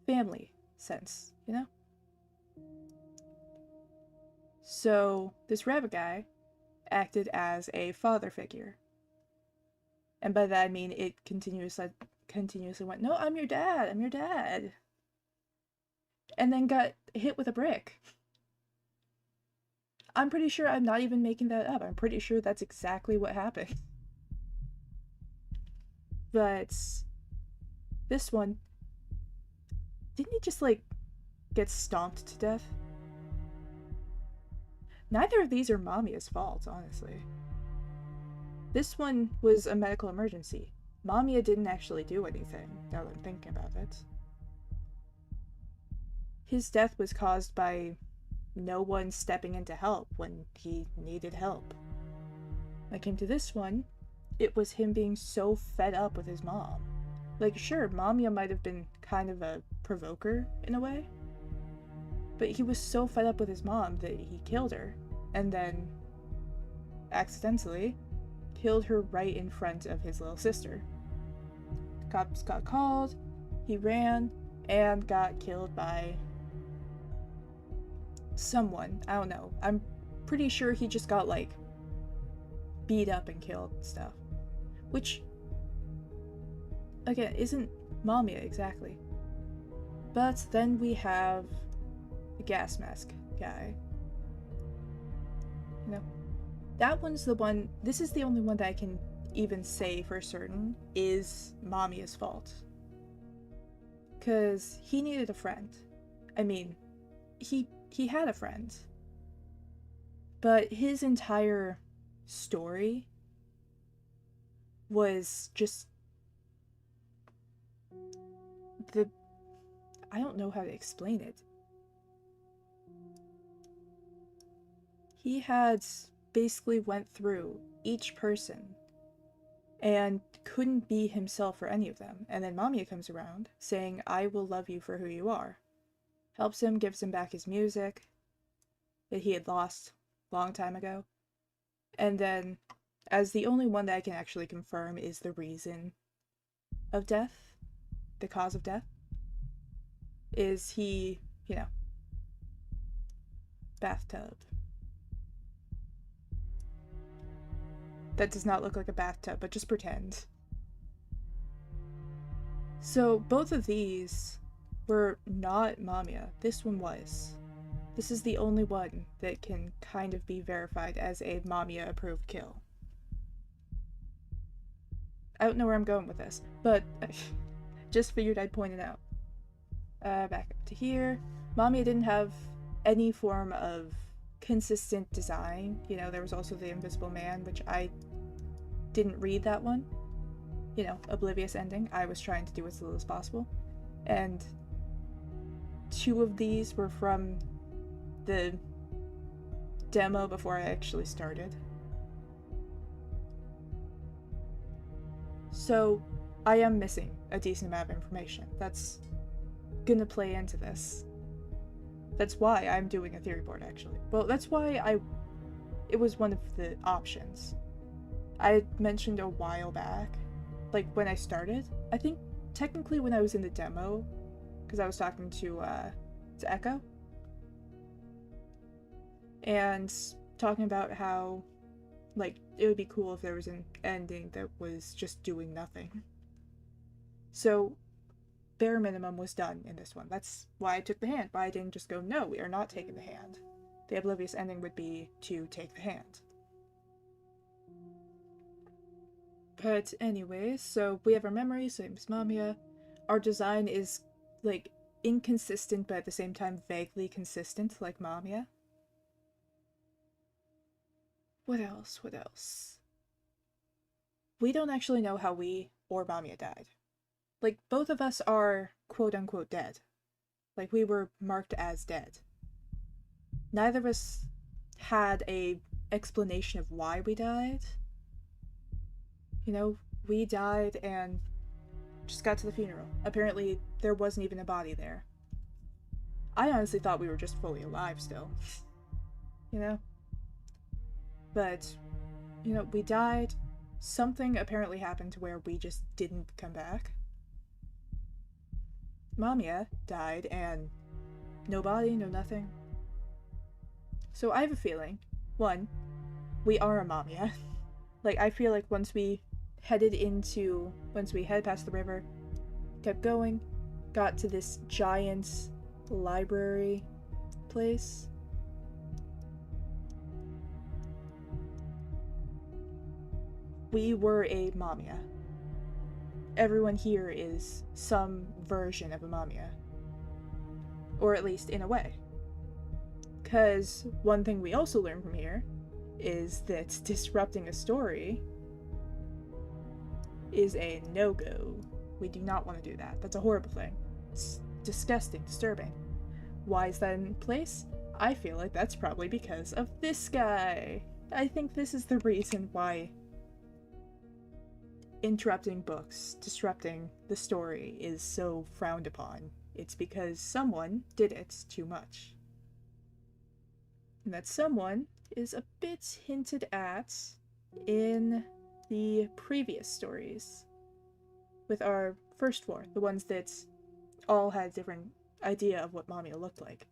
family sense, you know? So this rabbit guy acted as a father figure. And by that I mean it continuously went, no, I'm your dad. And then got hit with a brick. I'm pretty sure I'm not even making that up. I'm pretty sure that's exactly what happened. But this one, didn't he just, like, get stomped to death? Neither of these are Mamiya's fault, honestly. This one was a medical emergency. Mamiya didn't actually do anything, now that I'm thinking about it. His death was caused by no one stepping in to help when he needed help. When it came to this one, it was him being so fed up with his mom. Like, sure, Mamiya might have been kind of a provoker in a way, but he was so fed up with his mom that he killed her, and then, accidentally, killed her right in front of his little sister. Cops got called, he ran, and got killed by someone. I don't know. I'm pretty sure he just got, like, beat up and killed and stuff. Which, again, isn't Mamiya exactly. But then we have the gas mask guy. You know, that one's the one, this is the only one that I can even say for certain is Mamiya's fault. Because he needed a friend. I mean, he had a friend. But his entire story was just I don't know how to explain it. He had basically went through each person and couldn't be himself for any of them. And then Mamiya comes around saying, I will love you for who you are. Helps him, gives him back his music that he had lost a long time ago. And then, as the only one that I can actually confirm is the reason of death, the cause of death, is he, you know, bathtub. That does not look like a bathtub, but just pretend. So both of these were not Mamiya. This one was. This is the only one that can kind of be verified as a Mamiya approved kill. I don't know where I'm going with this, but just figured I'd point it out. Back up to here. Mamiya didn't have any form of consistent design. You know, there was also the Invisible Man, which I didn't read that one. You know, oblivious ending. I was trying to do as little as possible. And 2 of these were from the demo before I actually started. So I am missing a decent amount of information. That's gonna play into this. That's why I'm doing a theory board, actually. Well, that's why it was one of the options. I had mentioned a while back, like when I started, I think technically when I was in the demo, because I was talking to Echo, and talking about how, like, it would be cool if there was an ending that was just doing nothing. So, bare minimum was done in this one. That's why I took the hand, why I didn't just go, no, we are not taking the hand. The oblivious ending would be to take the hand. But anyways, so we have our memory, same as Mamiya. Our design is, like, inconsistent, but at the same time vaguely consistent, like Mamiya. What else? What else? We don't actually know how we or Mamiya died. Like, both of us are quote-unquote dead. Like, we were marked as dead. Neither of us had a explanation of why we died. You know, we died and just got to the funeral. Apparently, there wasn't even a body there. I honestly thought we were just fully alive still. You know? But, you know, we died. Something apparently happened to where we just didn't come back. Mamiya died and no body, no nothing. So I have a feeling, 1, we are a Mamiya. Like, I feel like once we headed past the river, kept going, got to this giant library place. We were a Mamiya. Everyone here is some version of a Mamiya. Or at least in a way. Because one thing we also learn from here is that disrupting a story is a no-go. We do not want to do that. That's a horrible thing. It's disgusting, disturbing. Why is that in place? I feel like that's probably because of this guy. I think this is the reason why interrupting books, disrupting the story is so frowned upon. It's because someone did it too much. And that someone is a bit hinted at in the previous stories. With our first 4, the ones that all had a different idea of what Mamiya looked like.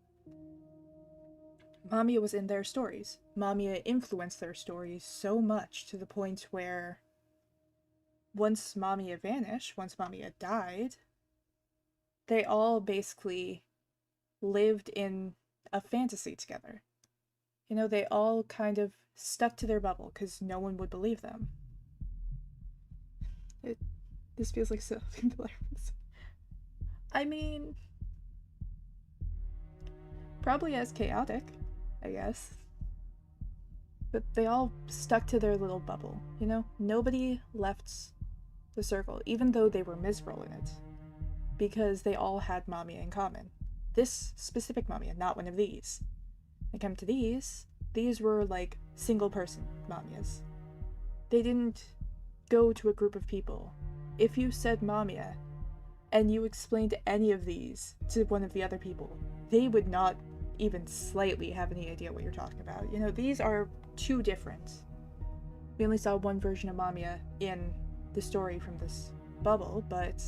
Mamiya was in their stories. Mamiya influenced their stories so much to the point where once Mamiya vanished, once Mamiya died, they all basically lived in a fantasy together. You know, they all kind of stuck to their bubble because no one would believe them. This feels like self-indulgence. I mean, probably as chaotic, I guess. But they all stuck to their little bubble, you know? Nobody left the circle, even though they were miserable in it. Because they all had Mamiya in common. This specific Mamiya, not one of these. When it came to these were like single-person Mamiyas. They didn't go to a group of people. If you said Mamiya, and you explained any of these to one of the other people, they would not even slightly have any idea what you're talking about. You know, these are too different. We only saw one version of Mamiya in the story from this bubble, but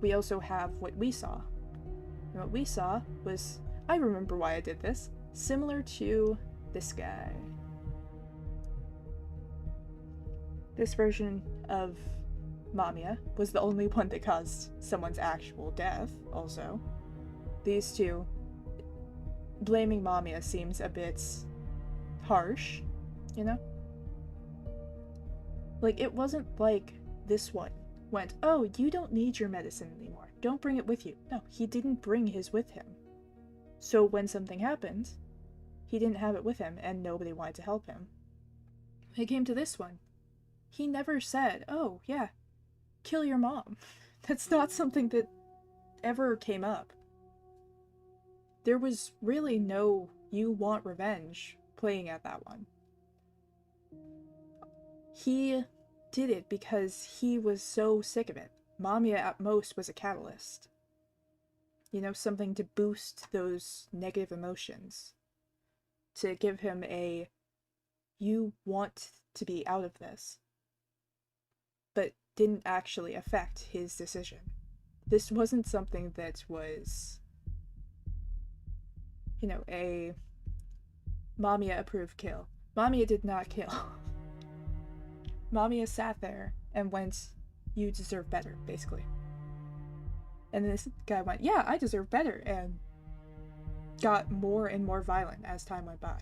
we also have what we saw. And what we saw was, I remember why I did this, similar to this guy. This version of Mamiya was the only one that caused someone's actual death, also. These two, blaming Mamiya seems a bit harsh, you know? Like, it wasn't like this one went, oh, you don't need your medicine anymore. Don't bring it with you. No, he didn't bring his with him. So when something happened, he didn't have it with him, and nobody wanted to help him. When it came to this one, he never said, oh, yeah, kill your mom. That's not something that ever came up. There was really no you want revenge playing at that one. He did it because he was so sick of it. Mamiya at most was a catalyst. You know, something to boost those negative emotions. To give him a, you want to be out of this. But didn't actually affect his decision. This wasn't something that was, you know, a Mamiya approved kill. Mamiya did not kill. Mamiya sat there and went, you deserve better, basically. And this guy went, yeah, I deserve better, and got more and more violent as time went by.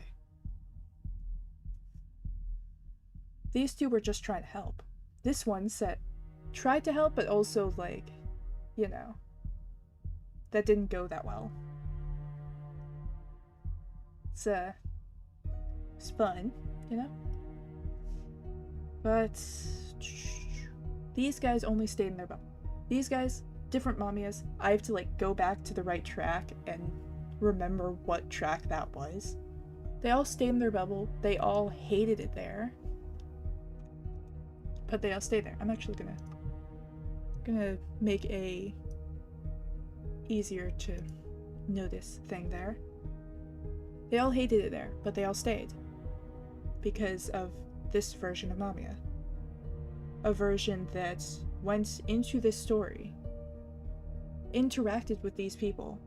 These two were just trying to help. This one tried to help, but also, like, you know, that didn't go that well. It's fun, you know? But these guys only stayed in their bubble. These guys, different Mamiyas, I have to, like, go back to the right track and remember what track that was. They all stayed in their bubble. They all hated it there. But they all stayed there. I'm actually gonna make a easier to notice thing there. They all hated it there, but they all stayed. Because of this version of Mamiya. A version that went into this story, interacted with these people,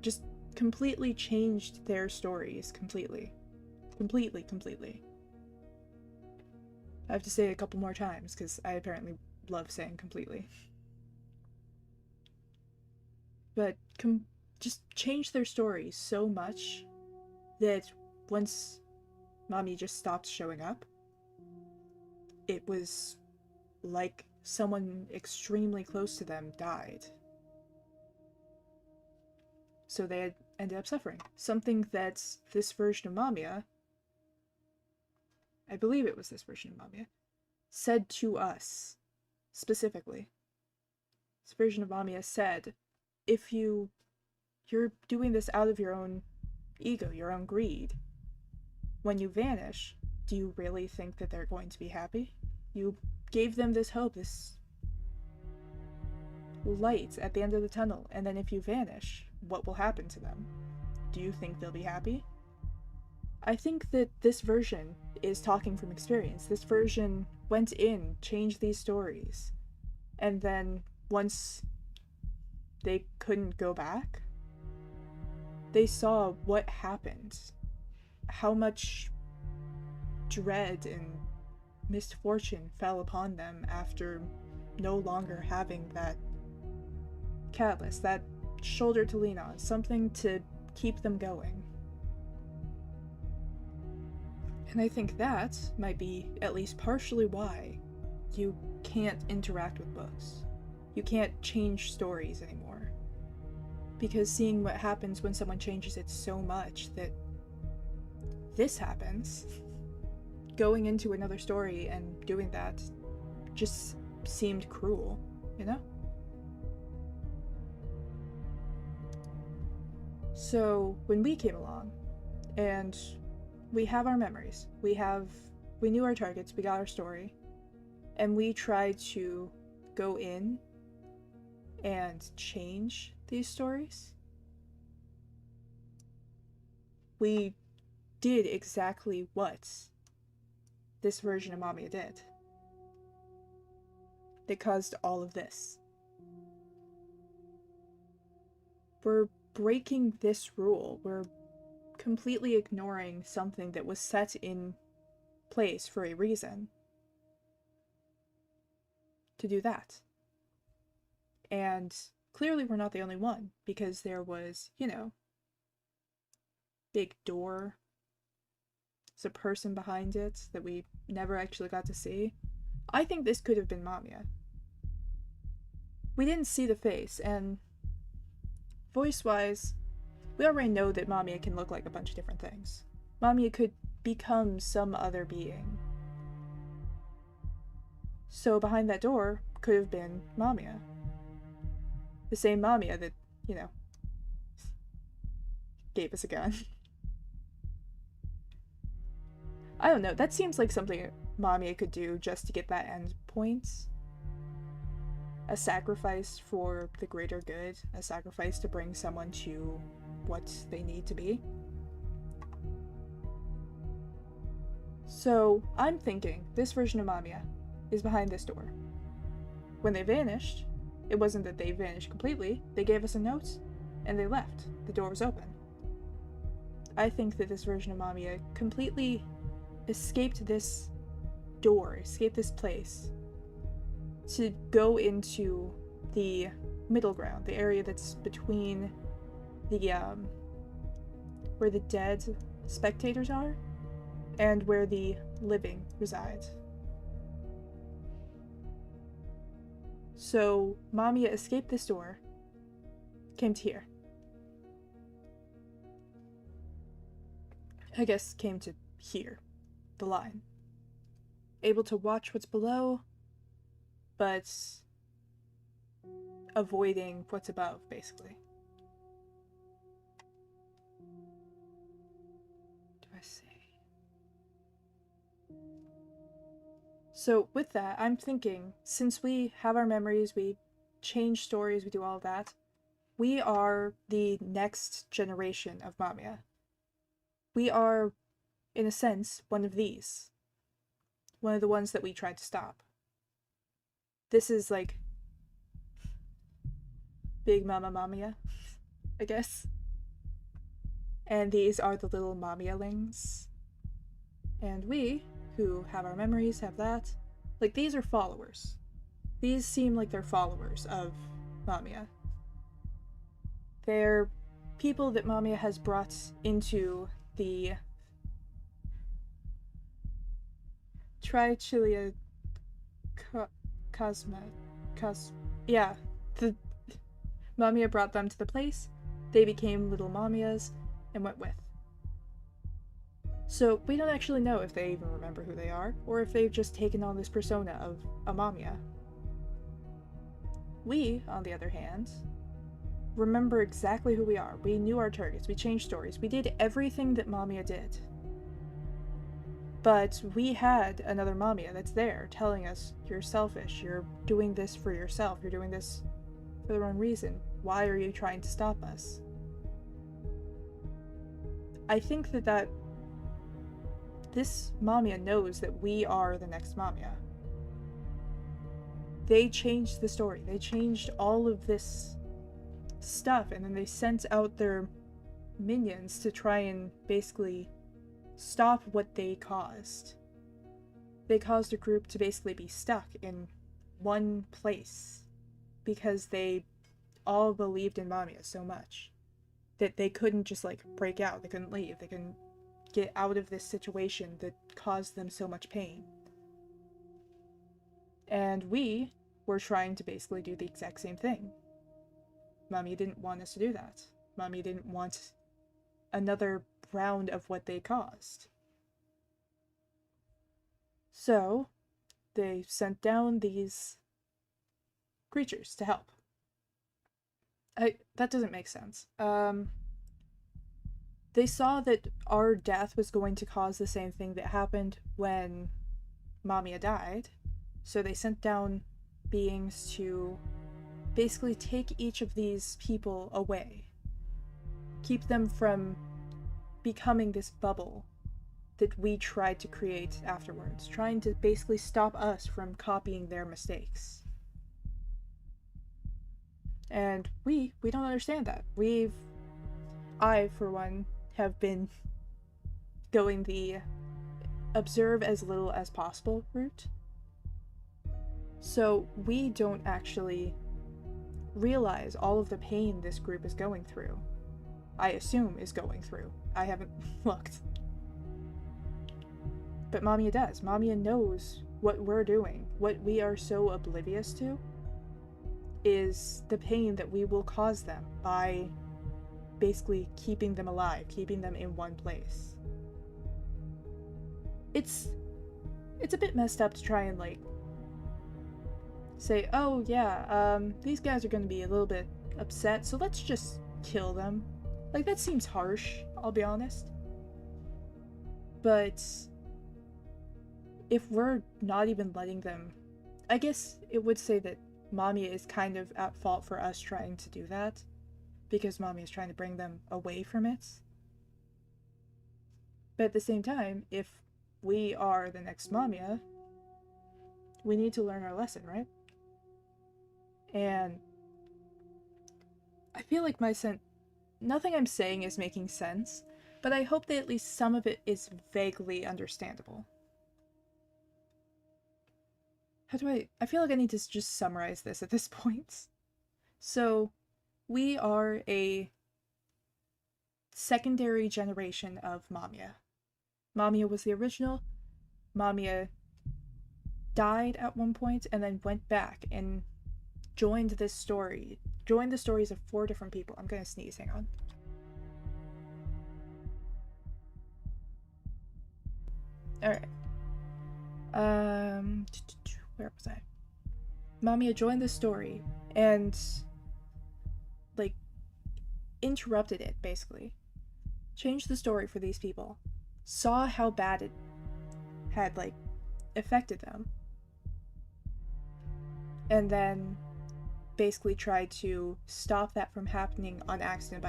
just completely changed their stories completely. Completely. I have to say it a couple more times, because I apparently love saying completely. But just changed their stories so much that once Mamiya just stopped showing up, it was like someone extremely close to them died. So they had ended up suffering. Something that this version of Mamiya, I believe it was this version of Mamiya, said to us, specifically. This version of Mamiya said, if you're doing this out of your own ego, your own greed, when you vanish, do you really think that they're going to be happy? You gave them this hope, this light at the end of the tunnel, and then if you vanish, what will happen to them? Do you think they'll be happy? I think that this version is talking from experience. This version went in, changed these stories, and then once they couldn't go back, they saw what happened. How much dread and misfortune fell upon them after no longer having that catalyst, that shoulder to lean on, something to keep them going. And I think that might be at least partially why you can't interact with books. You can't change stories anymore. Because seeing what happens when someone changes it so much that this happens, going into another story and doing that just seemed cruel, you know? So when we came along, and we have our memories, we knew our targets, we got our story, and we tried to go in and change these stories, we did exactly what this version of Mamiya did. They caused all of this. We're breaking this rule. We're completely ignoring something that was set in place for a reason. to do that. And clearly we're not the only one, because there was, you know, big door. There's a person behind it that we never actually got to see. I think this could have been Mamiya. We didn't see the face, and voice-wise, we already know that Mamiya can look like a bunch of different things. Mamiya could become some other being. So behind that door could have been Mamiya. The same Mamiya that, you know, gave us a gun. I don't know, that seems like something Mamiya could do just to get that end point. A sacrifice for the greater good, a sacrifice to bring someone to what they need to be. So I'm thinking this version of Mamiya is behind this door. When they vanished, it wasn't that they vanished completely, they gave us a note and they left. The door was open. I think that this version of Mamiya completely escaped this door, escaped this place, to go into the middle ground, the area that's between the, where the dead spectators are, and where the living reside. So Mamiya escaped this door, came to here. I guess came to here, the line. Able to watch what's below, but avoiding what's above, basically. Do I say? So with that, I'm thinking, since we have our memories, we change stories, we do all that, we are the next generation of Mamiya. We are, in a sense, one of these. One of the ones that we tried to stop. This is like Big Mama Mamiya, I guess. And these are the little Mamiyalings. And we, who have our memories, have that. Like, these are followers. These seem like they're followers of Mamiya. They're people that Mamiya has brought into the Trichilia yeah, the Mamiya brought them to the place, they became little Mamiyas, and went with. So we don't actually know if they even remember who they are, or if they've just taken on this persona of a Mamiya. We, on the other hand, remember exactly who we are. We knew our targets, we changed stories, we did everything that Mamiya did. But we had another Mamiya that's there telling us, you're selfish, you're doing this for yourself, you're doing this for the wrong reason. Why are you trying to stop us? I think that this Mamiya knows that we are the next Mamiya. They changed the story, they changed all of this stuff, and then they sent out their minions to try and basically stop what they caused. They caused a group to basically be stuck in one place because they all believed in Mamiya so much that they couldn't just like break out, they couldn't leave, they couldn't get out of this situation that caused them so much pain. And we were trying to basically do the exact same thing. Mamiya didn't want us to do that. Mamiya didn't want another round of what they caused. So, they sent down these creatures to help. That doesn't make sense. They saw that our death was going to cause the same thing that happened when Mamiya died, so they sent down beings to basically take each of these people away. Keep them from becoming this bubble that we tried to create afterwards, trying to basically stop us from copying their mistakes. And we don't understand that. I, for one, have been going the observe as little as possible route. So we don't actually realize all of the pain this group is going through. I assume is going through. I haven't looked. But Mamiya does. Mamiya knows what we're doing. What we are so oblivious to is the pain that we will cause them by basically keeping them alive, keeping them in one place. It's a bit messed up to try and, like, say, oh yeah, these guys are gonna be a little bit upset, so let's just kill them. Like, that seems harsh, I'll be honest. But if we're not even letting them, I guess it would say that Mamiya is kind of at fault for us trying to do that, because Mamiya is trying to bring them away from it. But at the same time, if we are the next Mamiya, we need to learn our lesson, right? And I feel like nothing I'm saying is making sense, but I hope that at least some of it is vaguely understandable. I feel like I need to just summarize this at this point. So, we are a secondary generation of Mamiya. Mamiya was the original. Mamiya died at one point and then went back and joined the stories of 4 different people. I'm gonna sneeze, hang on. Alright. Where was I? Mamiya joined the story and, like, interrupted it, basically. Changed the story for these people. Saw how bad it had, like, affected them. And then basically tried to stop that from happening on accident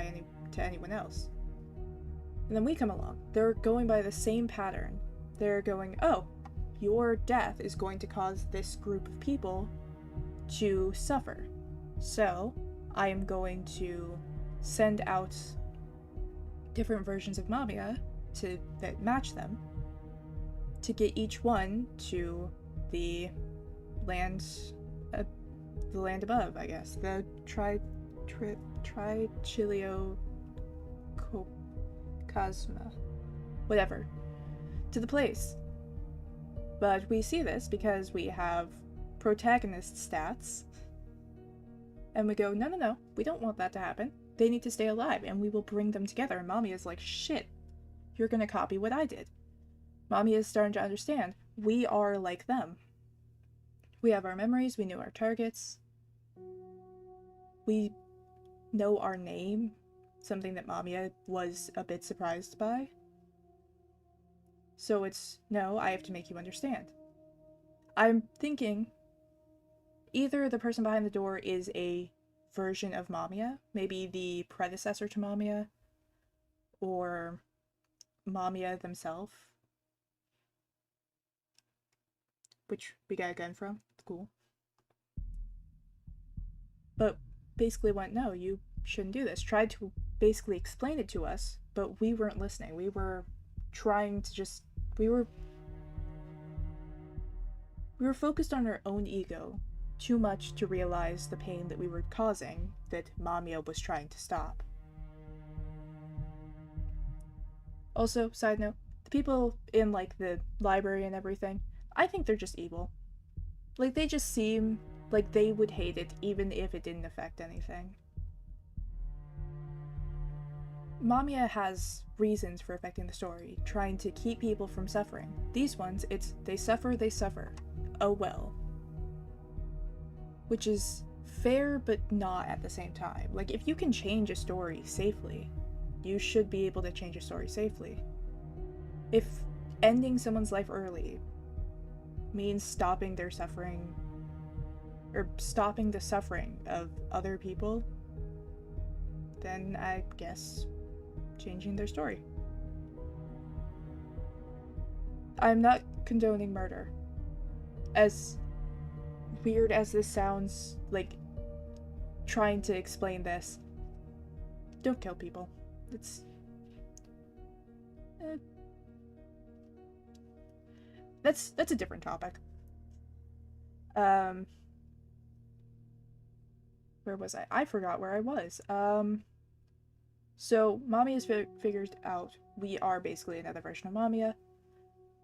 to anyone else. And then we come along. They're going by the same pattern. They're going, oh, your death is going to cause this group of people to suffer. So, I am going to send out different versions of Mamiya that match them to get each one to the land above, I guess. The Trichiliocosma. Whatever. To the place. But we see this because we have protagonist stats. And we go, no, we don't want that to happen. They need to stay alive, and we will bring them together. And Mamiya is like, shit, you're gonna copy what I did. Mamiya is starting to understand. We are like them. We have our memories, we know our targets. We know our name, something that Mamiya was a bit surprised by. So it's, no, I have to make you understand. I'm thinking either the person behind the door is a version of Mamiya, maybe the predecessor to Mamiya, or Mamiya themselves, which we got a gun from. It's cool. But basically went, no, you shouldn't do this. Tried to basically explain it to us, but we weren't listening. We were trying to just... We were focused on our own ego too much to realize the pain that we were causing that Mamiya was trying to stop. Also, side note, the people in, like, the library and everything, I think they're just evil. Like, they just seem like they would hate it even if it didn't affect anything. Mamiya has reasons for affecting the story, trying to keep people from suffering. These ones, it's they suffer, oh well. Which is fair, but not at the same time. Like, if you can change a story safely, you should be able to change a story safely. If ending someone's life early means stopping their suffering, or stopping the suffering of other people, then I guess changing their story. I'm not condoning murder. As weird as this sounds, like, trying to explain this, don't kill people. It's... That's a different topic. Um, where was I? I forgot where I was. So Mamiya has figured out we are basically another version of Mamiya.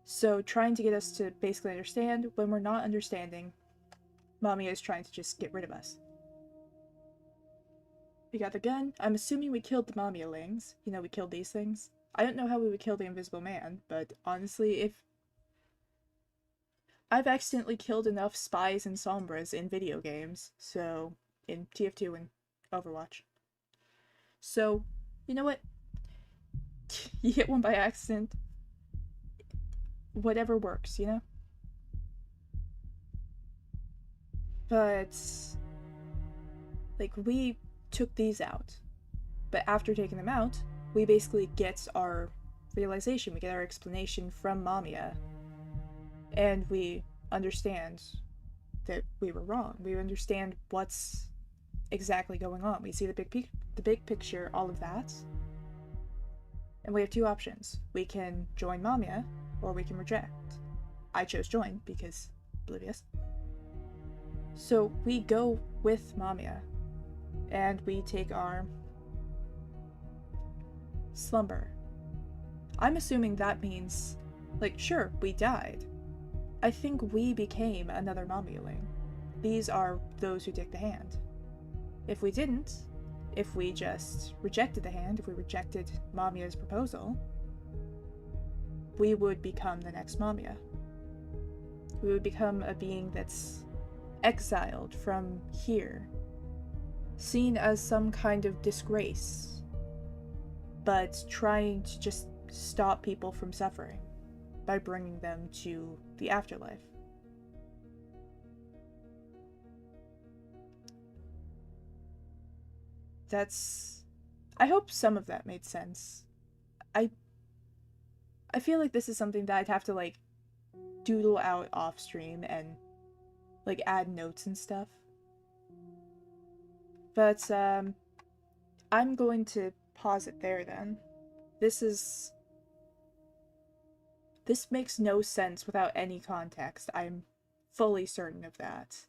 So trying to get us to basically understand, when we're not understanding, Mamiya is trying to just get rid of us. We got the gun. I'm assuming we killed the Mamia-lings. You know, we killed these things. I don't know how we would kill the Invisible Man, but honestly, if I've accidentally killed enough spies and sombras in video games, so in TF2 and Overwatch. So, you know what? You hit one by accident. Whatever works, you know? But, like, we took these out. But after taking them out, we basically get our realization, we get our explanation from Mamiya. And we understand that we were wrong. We understand what's exactly going on. We see the big picture, all of that. And we have two options. We can join Mamiya, or we can reject. I chose join because oblivious. So we go with Mamiya, and we take our slumber. I'm assuming that means, like, sure, we died. I think we became another Mamiya-ling. These are those who take the hand. If we didn't, if we just rejected the hand, if we rejected Mamiya's proposal, we would become the next Mamiya. We would become a being that's exiled from here, seen as some kind of disgrace, but trying to just stop people from suffering by bringing them to the afterlife. I hope some of that made sense. I feel like this is something that I'd have to, like, doodle out off stream and, like, add notes and stuff. But, I'm going to pause it there then. This makes no sense without any context. I'm fully certain of that.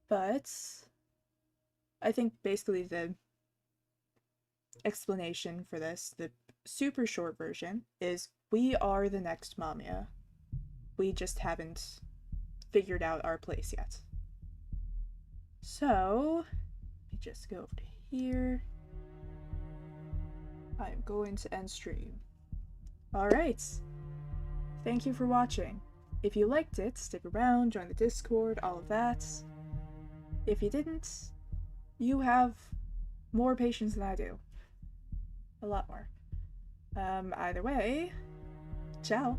But I think basically the explanation for this, the super short version, is we are the next Mamiya. We just haven't figured out our place yet. So, let me just go over to here. I'm going to end stream. Alright. Thank you for watching. If you liked it, stick around, join the Discord, all of that. If you didn't, you have more patience than I do. A lot more. Either way, ciao.